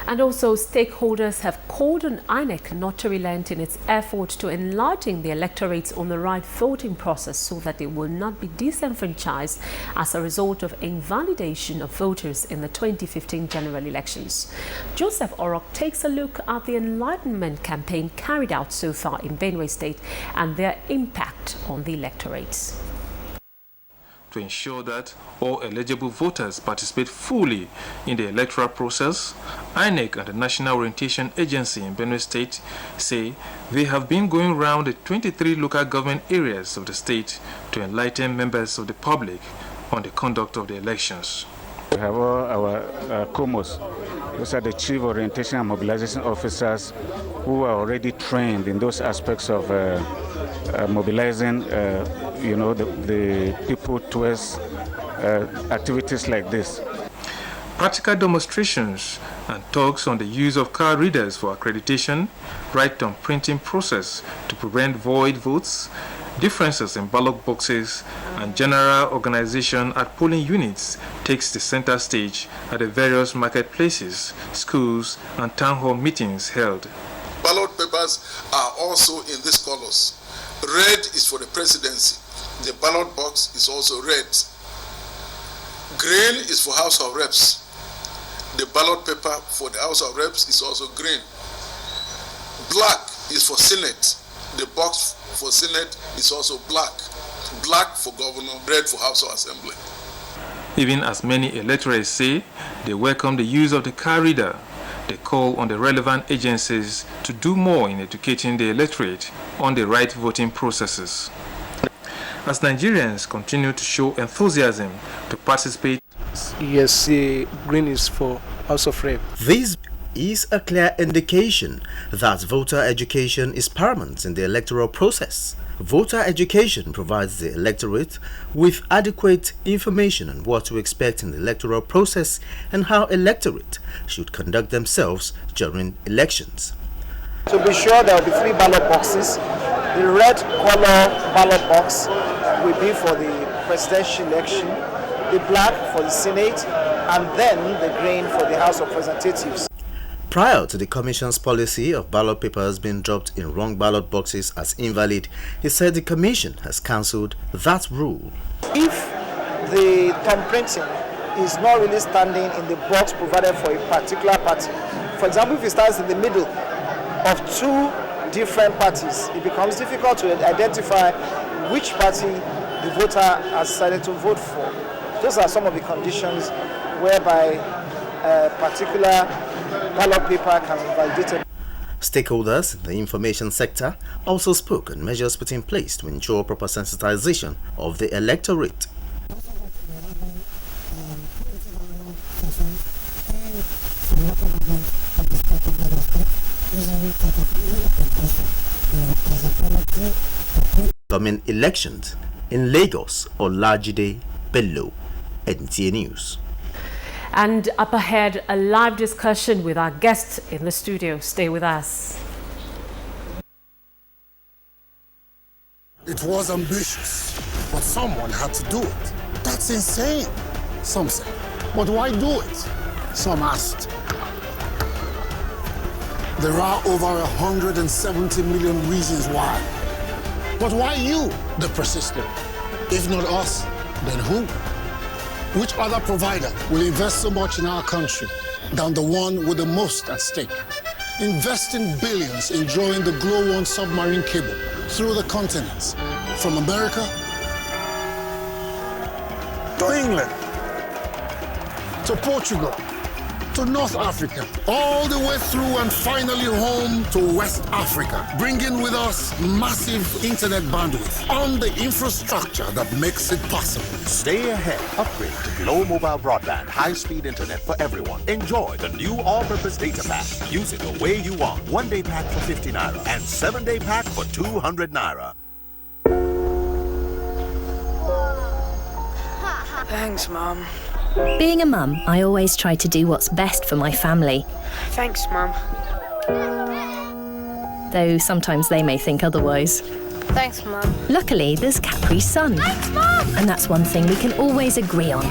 And also, stakeholders have called on INEC not to relent in its effort to enlighten the electorates on the right voting process so that they will not be disenfranchised as a result of invalidation of voters in the 2015 general elections. Joseph Orok takes a look at the enlightenment campaign carried out so far in Benue State and their impact on the electorates. To ensure that all eligible voters participate fully in the electoral process, INEC and the National Orientation Agency in Benue State say they have been going around the 23 local government areas of the state to enlighten members of the public on the conduct of the elections. We have all our COMOs, those are the Chief Orientation and Mobilization Officers who are already trained in those aspects of mobilizing the people towards activities like this. Practical demonstrations and talks on the use of card readers for accreditation, right on printing process to prevent void votes, differences in ballot boxes, and general organization at polling units takes the center stage at the various marketplaces, schools, and town hall meetings held. Ballot papers are also in these colors. Red is for the presidency. The ballot box is also red. Green is for House of Reps. The ballot paper for the House of Reps is also green. Black is for Senate. The box for Senate is also black. Black for governor, red for House of Assembly. Even as many electorates say they welcome the use of the card reader, they call on the relevant agencies to do more in educating the electorate on the right voting processes. As Nigerians continue to show enthusiasm to participate. Yes, green is for House of Rep. This is a clear indication that voter education is paramount in the electoral process. Voter education provides the electorate with adequate information on what to expect in the electoral process and how electorate should conduct themselves during elections. To be sure, there will be 3 ballot boxes. The red color ballot box will be for the presidential election, the black for the Senate, and then the green for the House of Representatives. Prior to the Commission's policy of ballot papers being dropped in wrong ballot boxes as invalid, he said the Commission has cancelled that rule. If the thumb printing is not really standing in the box provided for a particular party, for example, if it stands in the middle of 2 different parties, it becomes difficult to identify which party the voter has decided to vote for. Those are some of the conditions whereby a particular ballot paper can be validated. Stakeholders in the information sector also spoke on measures put in place to ensure proper sensitization of the electorate. Coming elections in Lagos or Lajide Bello, NTA News. And up ahead, a live discussion with our guests in the studio. Stay with us. It was ambitious, but someone had to do it. That's insane, some say. But why do it? Some asked. There are over 170 million reasons why. But why you, the persistent? If not us, then who? Which other provider will invest so much in our country than the one with the most at stake? Investing billions in drawing the Glow 1 submarine cable through the continents, from America to England, to Portugal, to North Africa, all the way through and finally home to West Africa, bringing with us massive internet bandwidth on the infrastructure that makes it possible. Stay ahead. Upgrade to Glow Mobile Broadband, high-speed internet for everyone. Enjoy the new all-purpose data pack. Use it the way you want. 1-day pack for 50 naira and 7-day pack for 200 naira. Thanks, Mom. Being a mum, I always try to do what's best for my family. Thanks, Mom. Though sometimes they may think otherwise. Thanks, Mom. Luckily, there's Capri Sun. Thanks, Mom! And that's one thing we can always agree on.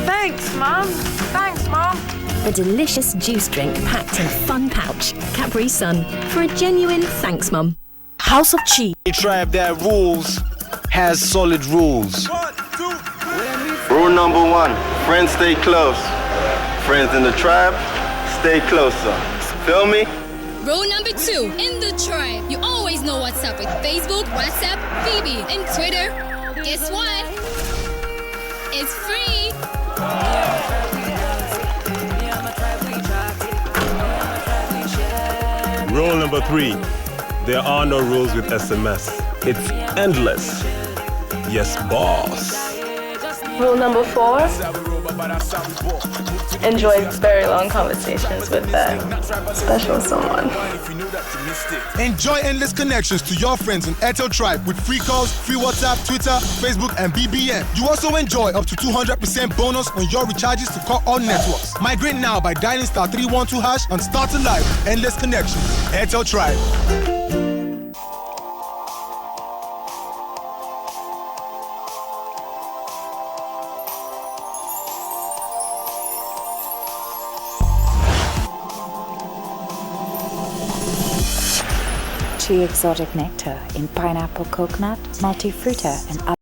Thanks, Mom. Thanks, Mom. The delicious juice drink packed in fun pouch. Capri Sun. For a genuine thanks, Mum. House of Cheese. A tribe that rules has solid rules. Rule number 1, friends stay close. Friends in the tribe, stay closer. Feel me? Rule number 2, in the tribe, you always know what's up with Facebook, WhatsApp, BB, and Twitter. Guess what? It's free. Rule number 3, there are no rules with SMS. It's endless. Yes, boss. Rule number 4, enjoy very long conversations with a special someone. Enjoy endless connections to your friends in Airtel Tribe with free calls, free WhatsApp, Twitter, Facebook, and BBM. You also enjoy up to 200% bonus on your recharges to call all networks. Migrate now by dialing *312# and start a live endless connections. Airtel Tribe. Chi exotic nectar in pineapple, coconut, multi-fruiter, and other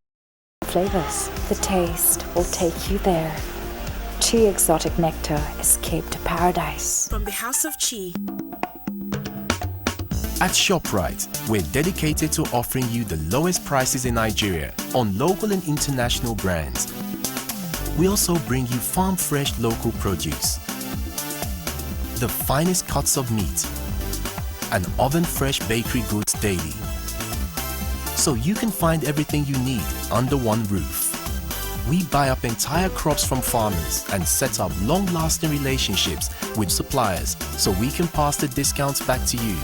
flavors. The taste will take you there. Chi exotic nectar, escape to paradise. From the House of Chi. At ShopRite, we're dedicated to offering you the lowest prices in Nigeria on local and international brands. We also bring you farm-fresh local produce, the finest cuts of meat, and oven-fresh bakery goods daily. So you can find everything you need under one roof. We buy up entire crops from farmers and set up long-lasting relationships with suppliers so we can pass the discounts back to you.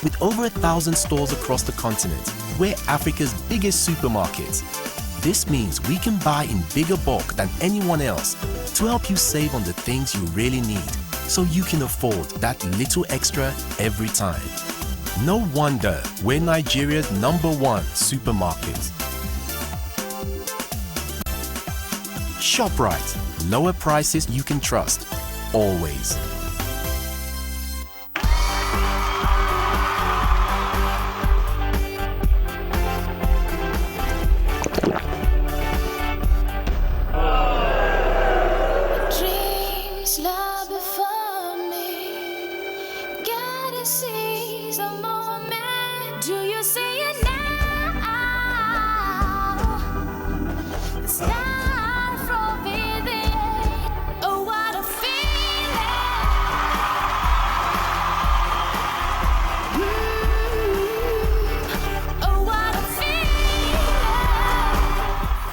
With over 1,000 stores across the continent, we're Africa's biggest supermarket. This means we can buy in bigger bulk than anyone else to help you save on the things you really need, so you can afford that little extra every time. No wonder we're Nigeria's #1 supermarket. ShopRite, lower prices you can trust, always.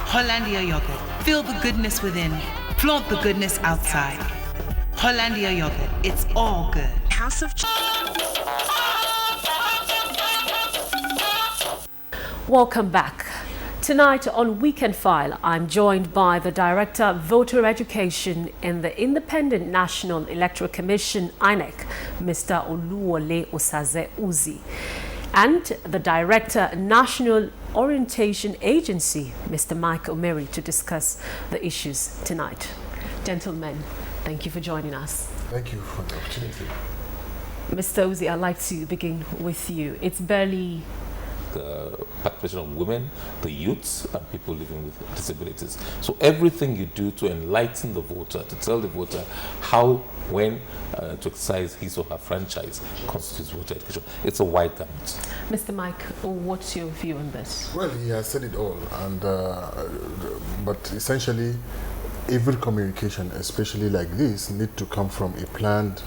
Hollandia yogurt. Feel the goodness within. Flaunt the goodness outside. Hollandia yogurt. It's all good. House of Welcome back. Tonight on Weekend File, I'm joined by the Director of Voter Education in the Independent National Electoral Commission, INEC, Mr. Oluwole Osaze Uzi, and the Director, National Orientation Agency, Mr. Mike Omeri, to discuss the issues tonight. Gentlemen, thank you for joining us. Thank you for the opportunity. Mr. Uzi, I'd like to begin with you. It's barely participation of women, the youths, and people living with disabilities. So everything you do to enlighten the voter, to tell the voter how, when to exercise his or her franchise constitutes voter education. It's a wide gamut. Mr. Mike, what's your view on this? Well, he has said it all, and but essentially, every communication, especially like this, need to come from a planned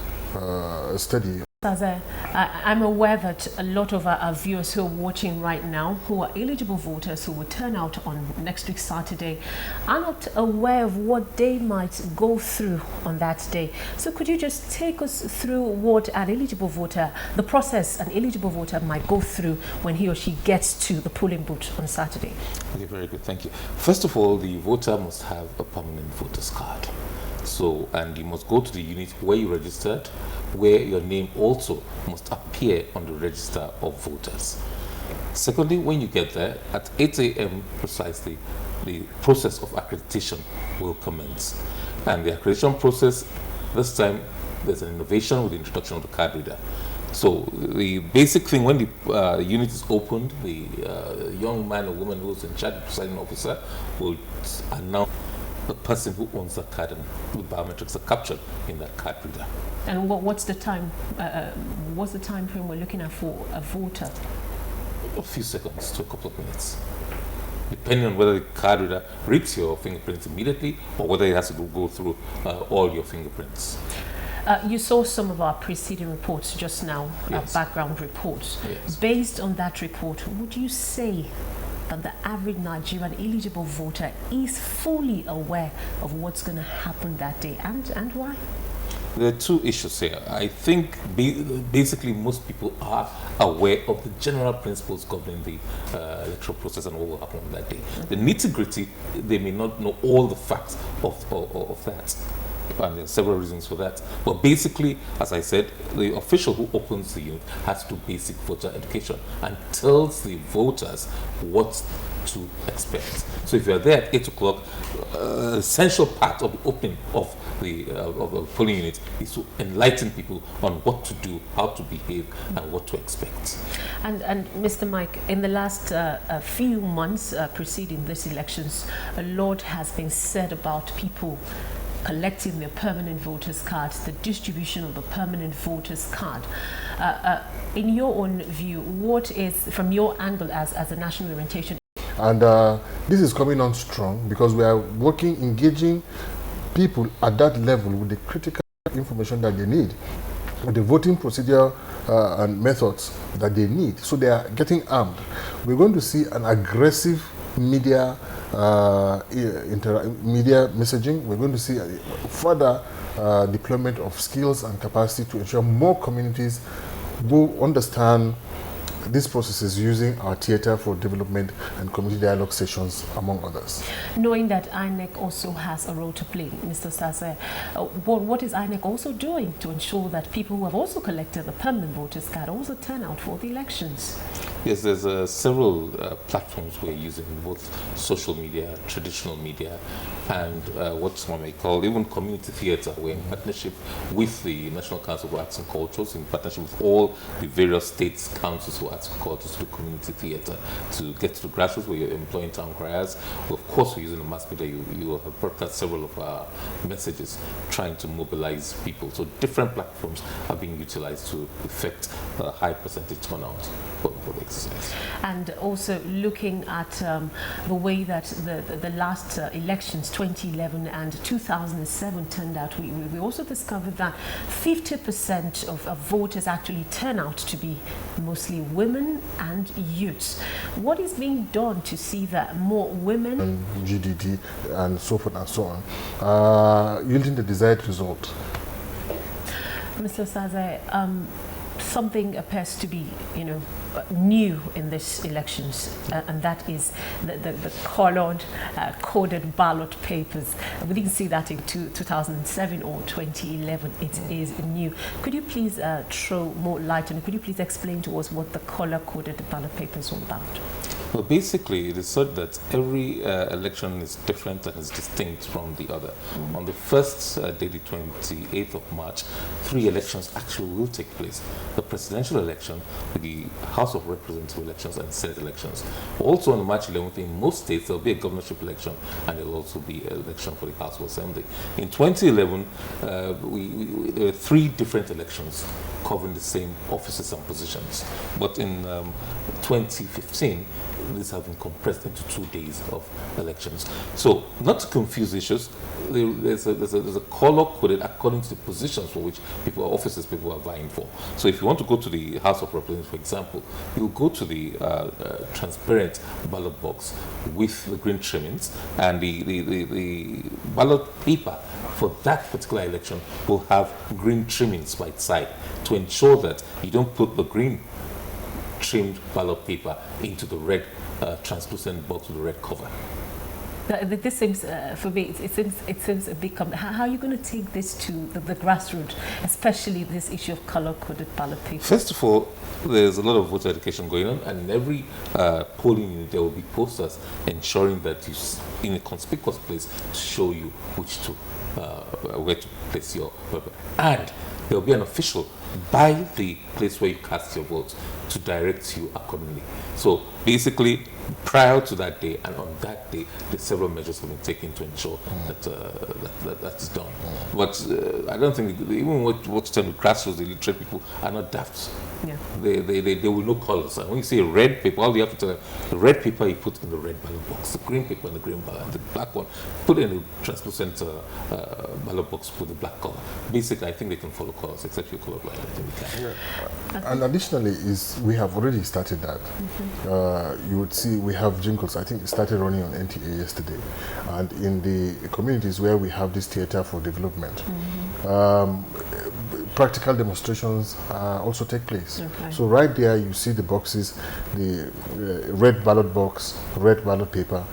study. I'm aware that a lot of our viewers who are watching right now, who are eligible voters who will turn out on next week Saturday, are not aware of what they might go through on that day. So could you just take us through what an eligible voter, the process an eligible voter might go through when he or she gets to the polling booth on Saturday? Okay, very good, thank you. First of all, the voter must have a permanent voter's card. So, and you must go to the unit where you registered, where your name also must appear on the register of voters. Secondly, when you get there, at 8 a.m. precisely, the process of accreditation will commence. And the accreditation process, this time, there's an innovation with the introduction of the card reader. So the basic thing, when the unit is opened, the young man or woman who's in charge, the presiding officer, will announce the person who owns the card, and the biometrics are captured in that card reader. And what's the time? What's the time frame we're looking at for a voter? A few seconds to a couple of minutes, depending on whether the card reader reads your fingerprints immediately or whether it has to go through all your fingerprints. You saw some of our preceding reports just now, yes. Background reports. Yes. Based on that report, would you say that the average Nigerian eligible voter is fully aware of what's going to happen that day, and why? There are two issues here. I think basically most people are aware of the general principles governing the electoral process and what will happen on that day. The nitty-gritty, they may not know all the facts of that. And there are several reasons for that. But basically, as I said, the official who opens the unit has to do basic voter education and tells the voters what to expect. So if you're there at 8 o'clock, essential part of the opening of the polling unit is to enlighten people on what to do, how to behave, and what to expect. And Mr. Mike, in the last few months preceding these elections, a lot has been said about people collecting their permanent voters cards, the distribution of the permanent voters card. In your own view, what is, from your angle as a national orientation? And this is coming on strong because we are engaging people at that level with the critical information that they need, with the voting procedure and methods that they need. So they are getting armed. We're going to see an aggressive media media messaging. We're going to see further deployment of skills and capacity to ensure more communities will understand these processes using our theatre for development and community dialogue sessions, among others. Knowing that INEC also has a role to play, Mr. Sase, what is INEC also doing to ensure that people who have also collected the permanent voters card also turn out for the elections? Yes, there's several platforms we're using, both social media, traditional media, and what one may call even community theatre. We're in partnership with the National Council for Arts and Cultures, in partnership with all the various states councils for arts and cultures through community theatre to get to the grassroots where you're employing town criers. Of course, we're using the mass media. You have broadcast several of our messages trying to mobilize people. So different platforms are being utilized to effect a high percentage turnout for the exercise. And also looking at the way that the last elections, 2011 and 2007, turned out, we also discovered that 50% of voters actually turn out to be mostly women and youths. What is being done to see that more women and GDD and so forth and so on, yielding the desired result? Mr. Sase, something appears to be, new in these elections, and that is the colored, coded ballot papers. We didn't see that in 2007 or 2011. It is new. Could you please throw more light on it? Could you please explain to us what the color-coded ballot paper is all about? Well, basically, it is said that every election is different and is distinct from the other. On the first day, the 28th of March, 3 elections actually will take place. The presidential election, the House of Representatives elections, and Senate elections. Also on March 11th, in most states, there will be a governorship election, and there will also be an election for the House of Assembly. In 2011, there were 3 different elections covering the same offices and positions. But in 2015, these have been compressed into 2 days of elections. So, not to confuse issues, there's a color coded according to the positions for which offices people are vying for. So, if you want to go to the House of Representatives, for example, you'll go to the transparent ballot box with the green trimmings, and the ballot paper for that particular election will have green trimmings by its side to ensure that you don't put the green trimmed ballot paper into the red translucent box with the red cover. This seems, for me, it seems a big How are you going to take this to the grassroots, especially this issue of color-coded ballot paper? First of all, there's a lot of voter education going on, and in every polling unit there will be posters ensuring that in a conspicuous place to show you where to place your paper. And there will be an official by the place where you cast your votes to direct you accordingly. So basically, prior to that day and on that day, the several measures have been taken to ensure that is done. But I don't think, even what you tell me, grassroots, the illiterate people are not daft. Yeah. They will know colors. And when you say red paper, all you have to tell them, the red paper you put in the red ballot box, the green paper in the green ballot, the black one, put in the translucent ballot box with the black color. Basically, I think they can follow colors, except you're colorblind. I think we can. Yeah. And additionally, we have already started that. You would see we have jingles. I think it started running on NTA yesterday. And in the communities where we have this theater for development, practical demonstrations also take place. Okay. So right there you see the boxes, the red ballot box, red ballot paper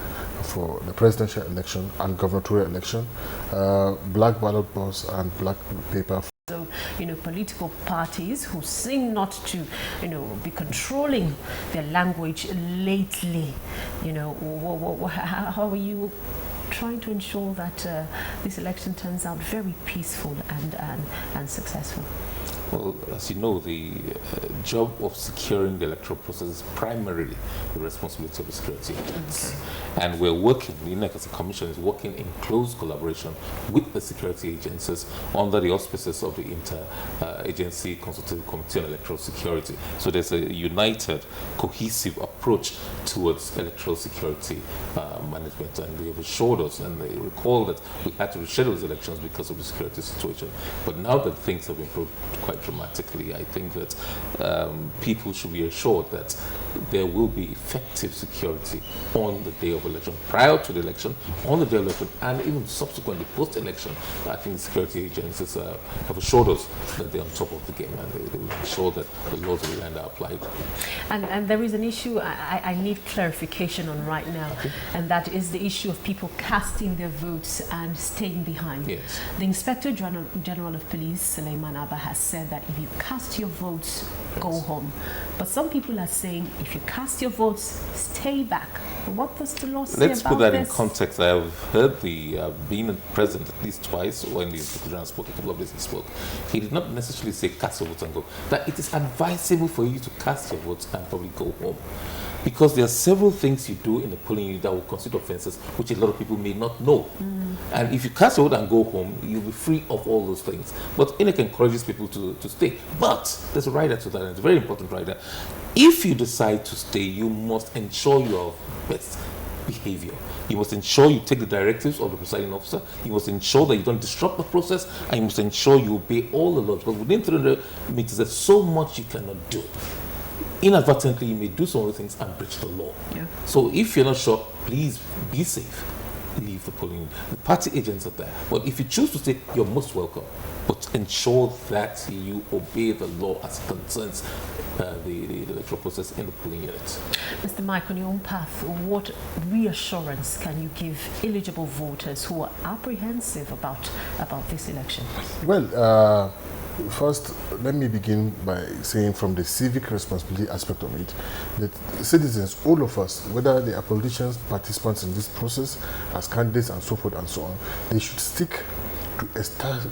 for the presidential election and gubernatorial election, black ballot box and black paper. So, political parties who seem not to, be controlling their language lately, how are you trying to ensure that this election turns out very peaceful and successful? Well, as you know, the job of securing the electoral process is primarily the responsibility of the security agents. Okay. And we're working, the INEC as a commission is working in close collaboration with the security agencies under the auspices of the Inter-Agency Consultative Committee on Electoral Security. So there's a united, cohesive approach towards electoral security management. And they have assured us, and they recall that we had to reschedule those elections because of the security situation. But now that things have improved quite dramatically, I think that people should be assured that there will be effective security on the day of election, prior to the election, on the day of election, and even subsequently post-election. I think the security agencies have assured us that they're on top of the game, and they will ensure that the laws of the land are applied. And there is an issue I need clarification on right now, and that is the issue of people casting their votes and staying behind. Yes. The Inspector General of Police, Suleiman Abba, has said that if you cast your votes, go home. But some people are saying if you cast your votes, stay back. What does the law say about this? Let's put that in context. I have heard being present at least twice when the Inspector General spoke, a couple of days he spoke. He did not necessarily say cast your votes and go. That it is advisable for you to cast your votes and probably go home. Because there are several things you do in the polling unit that will constitute offences, which a lot of people may not know. And if you cast your vote and go home, you'll be free of all those things. But INEC encourages people to stay. But there's a rider to that, and it's a very important rider. If you decide to stay, you must ensure your best behavior. You must ensure you take the directives of the presiding officer. You must ensure that you don't disrupt the process, and you must ensure you obey all the laws. Because within 300 meters, there's so much you cannot do. Inadvertently, you may do some of the things and breach the law. Yeah. So if you're not sure, please be safe. Leave the polling unit. The party agents are there. But if you choose to stay, you're most welcome. But ensure that you obey the law as it concerns the electoral process in the polling unit. Mr. Mike, on your own path, what reassurance can you give eligible voters who are apprehensive about this election? Well, first, let me begin by saying from the civic responsibility aspect of it, that citizens, all of us, whether they are politicians, participants in this process, as candidates and so forth and so on, they should stick to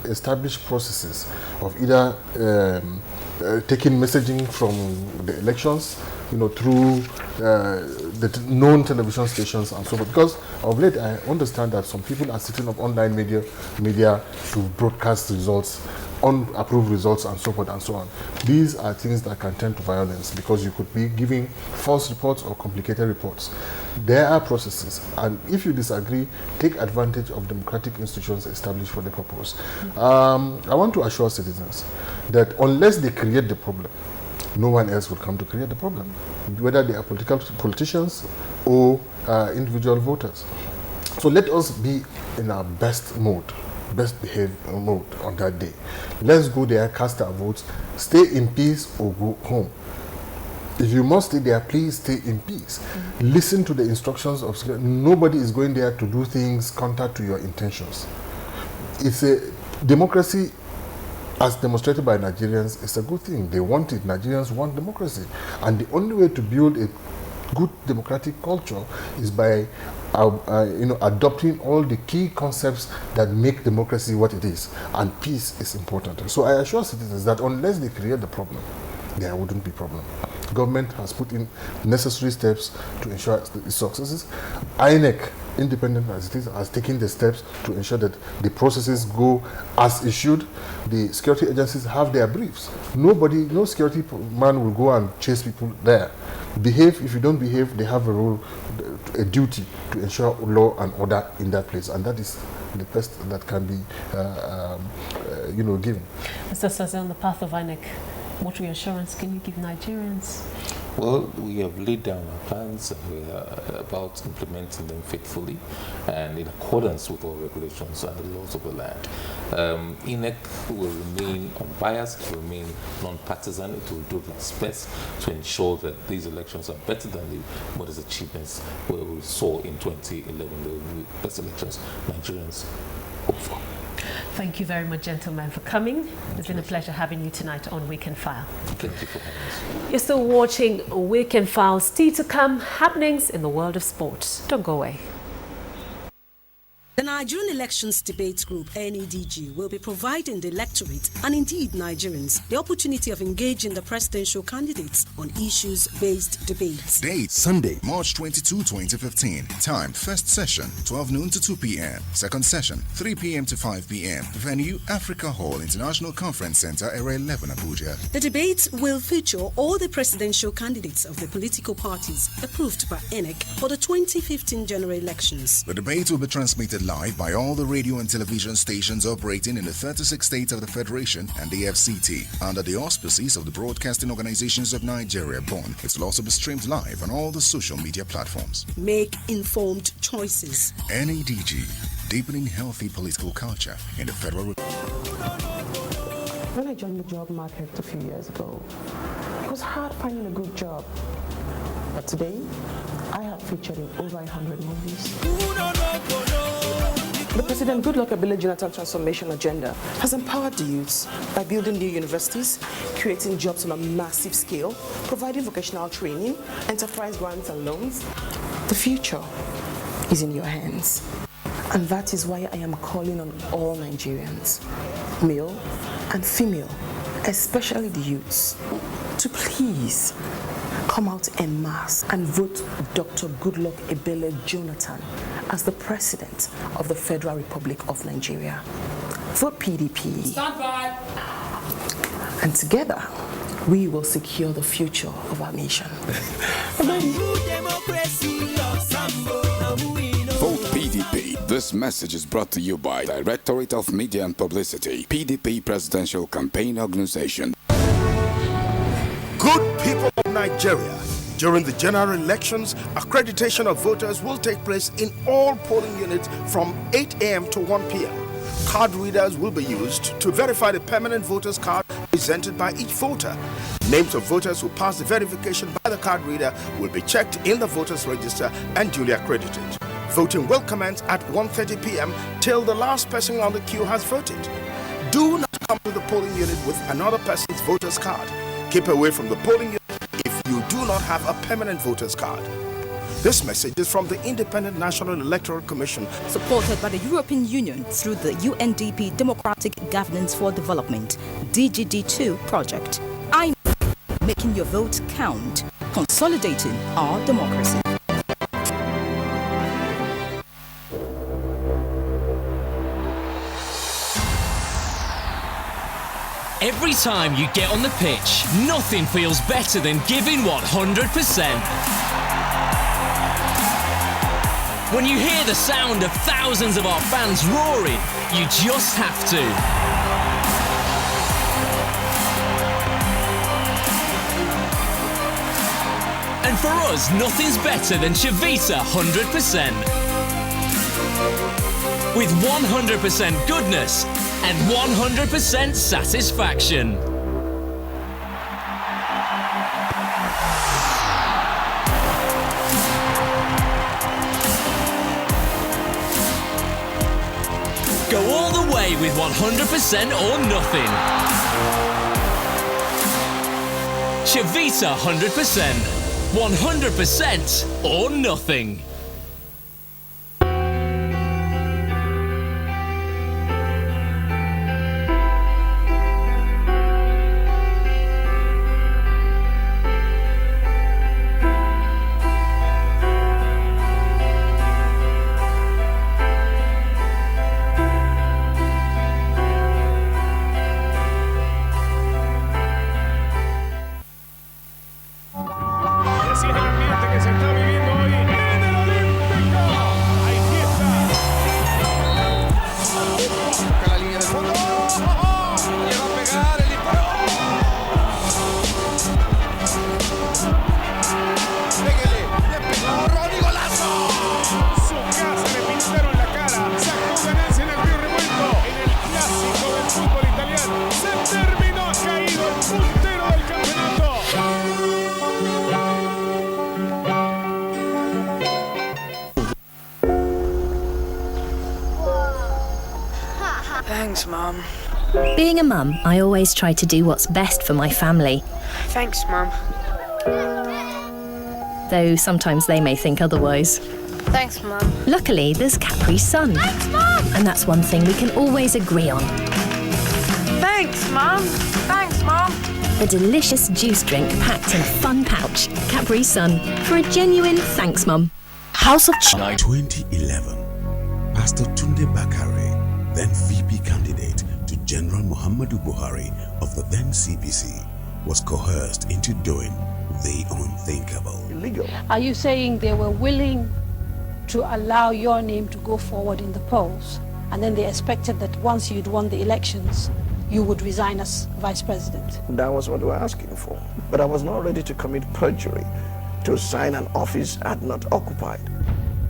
establish processes of either taking messaging from the elections, through the known television stations and so forth. Because of late, I understand that some people are setting up online media to broadcast results, unapproved results and so forth and so on. These are things that can tend to violence because you could be giving false reports or complicated reports. There are processes, and if you disagree, take advantage of democratic institutions established for the purpose. I want to assure citizens that unless they create the problem, no one else will come to create the problem, whether they are politicians or individual voters. So let us be in our best behaved mode on that day. Let's go there, cast our votes, stay in peace or go home. If you must stay there, please stay in peace. Listen to the instructions of security. Nobody is going there to do things counter to your intentions. It's a democracy, as demonstrated by Nigerians. It's a good thing. They want it. Nigerians want democracy. And the only way to build a good democratic culture is by adopting all the key concepts that make democracy what it is, and peace is important. So I assure citizens that unless they create the problem, there wouldn't be problem. Government has put in necessary steps to ensure its successes. INEC independent as it is, has taken the steps to ensure that the processes go as it should. The security agencies have their briefs. No security man will go and chase people there. Behave. If you don't behave, they have a role, a duty to ensure law and order in that place, and that is the best that can be, given. Mr. Saze, on the path of INEC, what reassurance can you give Nigerians? Well, we have laid down our plans and we are about implementing them faithfully and in accordance with all regulations and the laws of the land. INEC will remain unbiased, it will remain non-partisan, it will do its best to ensure that these elections are better than the modest achievements we saw in 2011, the best elections Nigerians hope for. Thank you very much, gentlemen, for coming. It's been a pleasure having you tonight on Weekend File. Thank you for having us. You're still watching Weekend File. Still to come, happenings in the world of sports. Don't go away. The Nigerian Elections Debate Group, NEDG, will be providing the electorate and indeed Nigerians the opportunity of engaging the presidential candidates on issues-based debates. Date Sunday, March 22, 2015. Time first session 12 noon to 2 p.m. Second session 3 p.m. to 5 p.m. Venue Africa Hall International Conference Center, Area 11, Abuja. The debates will feature all the presidential candidates of the political parties approved by INEC for the 2015 general elections. The debate will be transmitted live by all the radio and television stations operating in the 36 states of the Federation and the FCT under the auspices of the Broadcasting Organizations of Nigeria, BON. It will also be streamed live on all the social media platforms. Make informed choices. NEDG, deepening healthy political culture in the Federal Republic. When I joined the job market a few years ago, it was hard finding a good job. But today, I have featured in over 100 movies. The President Goodluck Ebele Jonathan transformation agenda has empowered the youths by building new universities, creating jobs on a massive scale, providing vocational training, enterprise grants and loans. The future is in your hands. And that is why I am calling on all Nigerians, male and female, especially the youths, to please come out en masse and vote Dr. Goodluck Ebele Jonathan as the President of the Federal Republic of Nigeria. Vote PDP. Stand by. And together, we will secure the future of our nation. Vote PDP. This message is brought to you by Directorate of Media and Publicity, PDP Presidential Campaign Organization. Good people of Nigeria, during the general elections, accreditation of voters will take place in all polling units from 8 a.m. to 1 p.m. Card readers will be used to verify the permanent voters card presented by each voter. Names of voters who pass the verification by the card reader will be checked in the voters register and duly accredited. Voting will commence at 1:30 p.m. till the last person on the queue has voted. Do not come to the polling unit with another person's voter's card. Keep away from the polling unit if you do not have a permanent voter's card. This message is from the Independent National Electoral Commission, supported by the European Union through the UNDP Democratic Governance for Development DGD2 project. I'm making your vote count, consolidating our democracy. Every time you get on the pitch, nothing feels better than giving 100%. When you hear the sound of thousands of our fans roaring, you just have to. And for us, nothing's better than Chivita 100%. With 100% goodness and 100% satisfaction. Go all the way with 100% or nothing. Chivita 100%. 100% or nothing. fútbol italiano. Se terminó, ha caído el puntero del campeonato. Thanks, Mom. Being a mum, I always try to do what's best for my family. Thanks, Mom. Though sometimes they may think otherwise. Thanks, Mom. Luckily, there's Capri Sun. Thanks, Mom. And that's one thing we can always agree on. Thanks, Mom. Thanks, Mom. A delicious juice drink packed in a fun pouch. Capri Sun. For a genuine thanks, Mum. House of 2011. Pastor Tunde Bakare, then VP candidate to General Muhammadu Buhari of the then CPC, was coerced into doing the unthinkable. Illegal. Are you saying they were willing to allow your name to go forward in the polls, and then they expected that once you'd won the elections, you would resign as vice president? That was what they were asking for. But I was not ready to commit perjury to sign an office I had not occupied.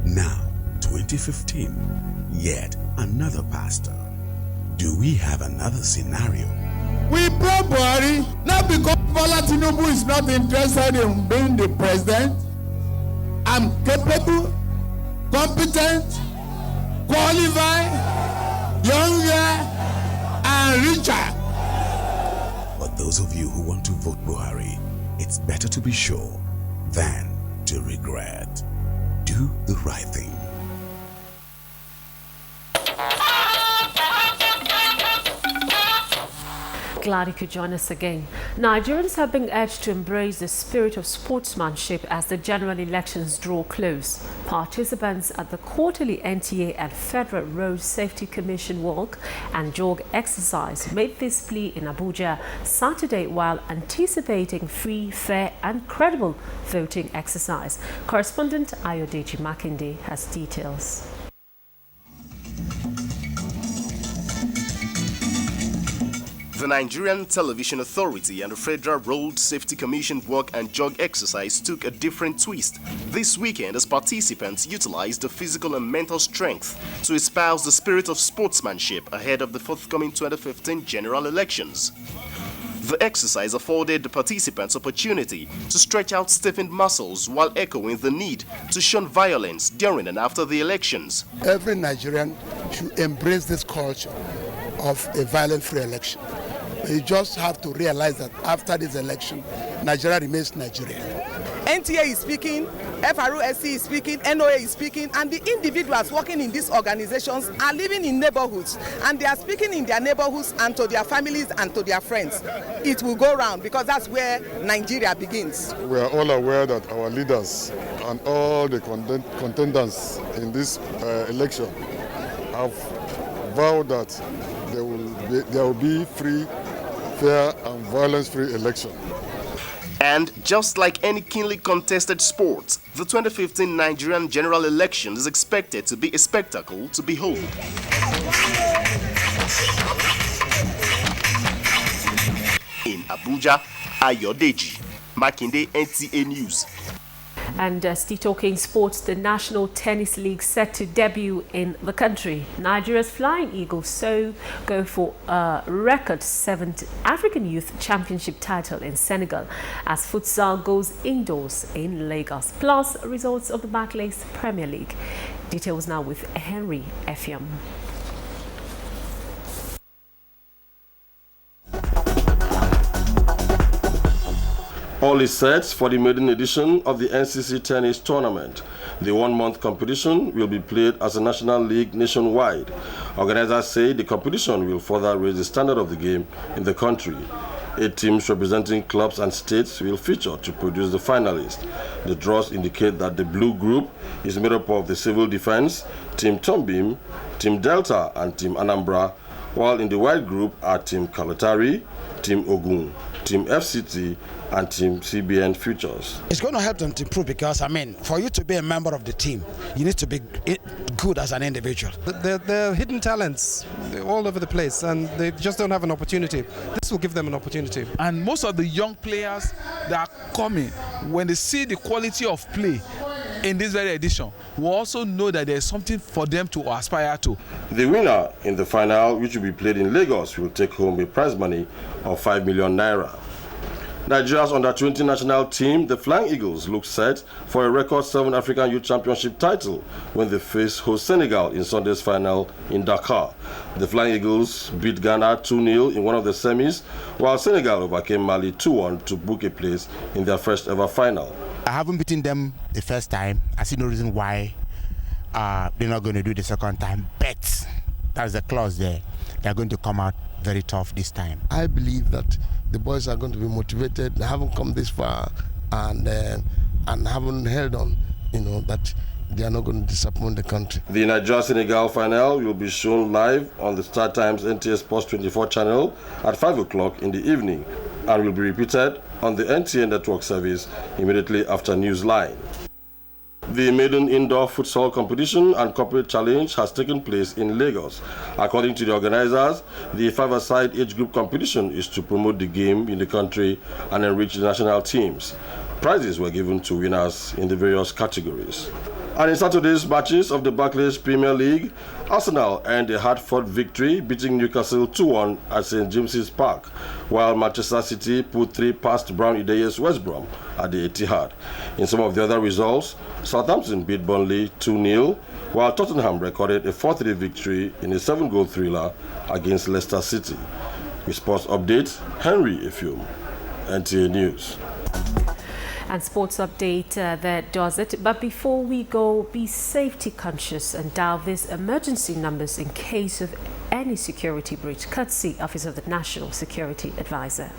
Now, 2015, yet another pastor. Do we have another scenario? We brought Buhari not because Bola Tinubu is not interested in being the president. I'm capable, competent, qualified, younger, and richer. But those of you who want to vote Buhari, it's better to be sure than to regret. Do the right thing. Glad you could join us again. Nigerians have been urged to embrace the spirit of sportsmanship as the general elections draw close. Participants at the quarterly NTA and Federal Road Safety Commission walk and jog exercise made this plea in Abuja Saturday while anticipating free, fair and credible voting exercise. Correspondent Ayodeji Makinde has details. The Nigerian Television Authority and the Federal Road Safety Commission walk and jog exercise took a different twist this weekend as participants utilized the physical and mental strength to espouse the spirit of sportsmanship ahead of the forthcoming 2015 general elections. The exercise afforded the participants opportunity to stretch out stiffened muscles while echoing the need to shun violence during and after the elections. Every Nigerian should embrace this culture of a violent-free election. You just have to realize that after this election, Nigeria remains Nigeria. NTA is speaking, FROSC is speaking, NOA is speaking, and the individuals working in these organizations are living in neighborhoods, and they are speaking in their neighborhoods and to their families and to their friends. It will go round because that's where Nigeria begins. We are all aware that our leaders and all the contenders in this election have vowed that there will be free, fair and violence-free election. And just like any keenly contested sport, the 2015 Nigerian general election is expected to be a spectacle to behold. In Abuja, Ayodeji Makinde, NTA News. And still talking sports, the National Tennis League set to debut in the country. Nigeria's Flying Eagles so go for a record 7th African Youth Championship title in Senegal as futsal goes indoors in Lagos. Plus, results of the Barclays Premier League. Details now with Henry Effiam. All is set for the maiden edition of the NCC Tennis Tournament. The one-month competition will be played as a national league nationwide. Organizers say the competition will further raise the standard of the game in the country. 8 teams representing clubs and states will feature to produce the finalists. The draws indicate that the blue group is made up of the Civil Defense, Team Tombim, Team Delta and Team Anambra, while in the white group are Team Kalatari, Team Ogun, Team FCT, and Team CBN Futures. It's going to help them to improve because, for you to be a member of the team, you need to be good as an individual. They're hidden talents all over the place and they just don't have an opportunity. This will give them an opportunity. And most of the young players that are coming, when they see the quality of play, in this very edition will also know that there is something for them to aspire to. The winner in the final, which will be played in Lagos, will take home a prize money of 5 million naira. Nigeria's under-20 national team, the Flying Eagles, look set for a record 7 African Youth Championship title when they face host Senegal in Sunday's final in Dakar. The Flying Eagles beat Ghana 2-0 in one of the semis, while Senegal overcame Mali 2-1 to book a place in their first ever final. I haven't beaten them the first time. I see no reason why they're not going to do the second time, but that's the clause there. They're going to come out very tough this time. I believe that the boys are going to be motivated. They haven't come this far and haven't held on, that they are not going to disappoint the country. The Nigeria-Senegal final will be shown live on the Star Times NTA Sports 24 channel at 5 o'clock in the evening and will be repeated on the NTA network service immediately after Newsline. The maiden indoor futsal competition and corporate challenge has taken place in Lagos. According to the organizers, the 5-a-side age group competition is to promote the game in the country and enrich the national teams. Prizes were given to winners in the various categories. And in Saturday's matches of the Barclays Premier League, Arsenal earned a hard-fought victory, beating Newcastle 2-1 at St James's Park, while Manchester City put 3 past Brown Ideye's West Brom at the Etihad. In some of the other results, Southampton beat Burnley 2-0, while Tottenham recorded a 4-3 victory in a 7-goal thriller against Leicester City. With sports updates, Henry Effium, NTA News. And sports update that does it. But before we go, be safety conscious and dial these emergency numbers in case of any security breach, courtesy Office of the National Security Advisor.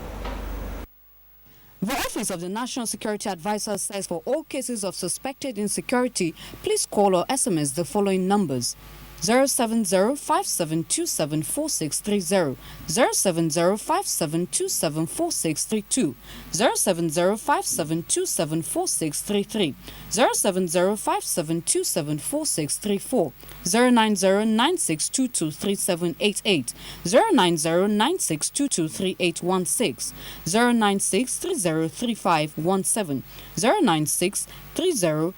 The Office of the National Security Advisor says for all cases of suspected insecurity, please call or SMS the following numbers: 070-5727-4630, 070-5727-4632, 070-5727-4633, 070-5727-4634, 090-9622-3788, 090-9622-3816, 096-303517, 096-303520,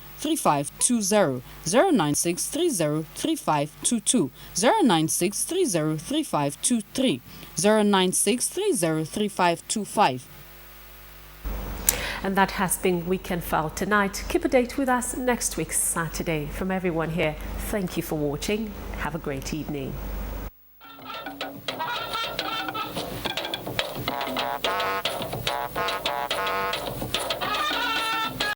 096-303522, 096-303523, 096-303525. And that has been Weekend File tonight. Keep a date with us next week, Saturday. From everyone here, thank you for watching. Have a great evening.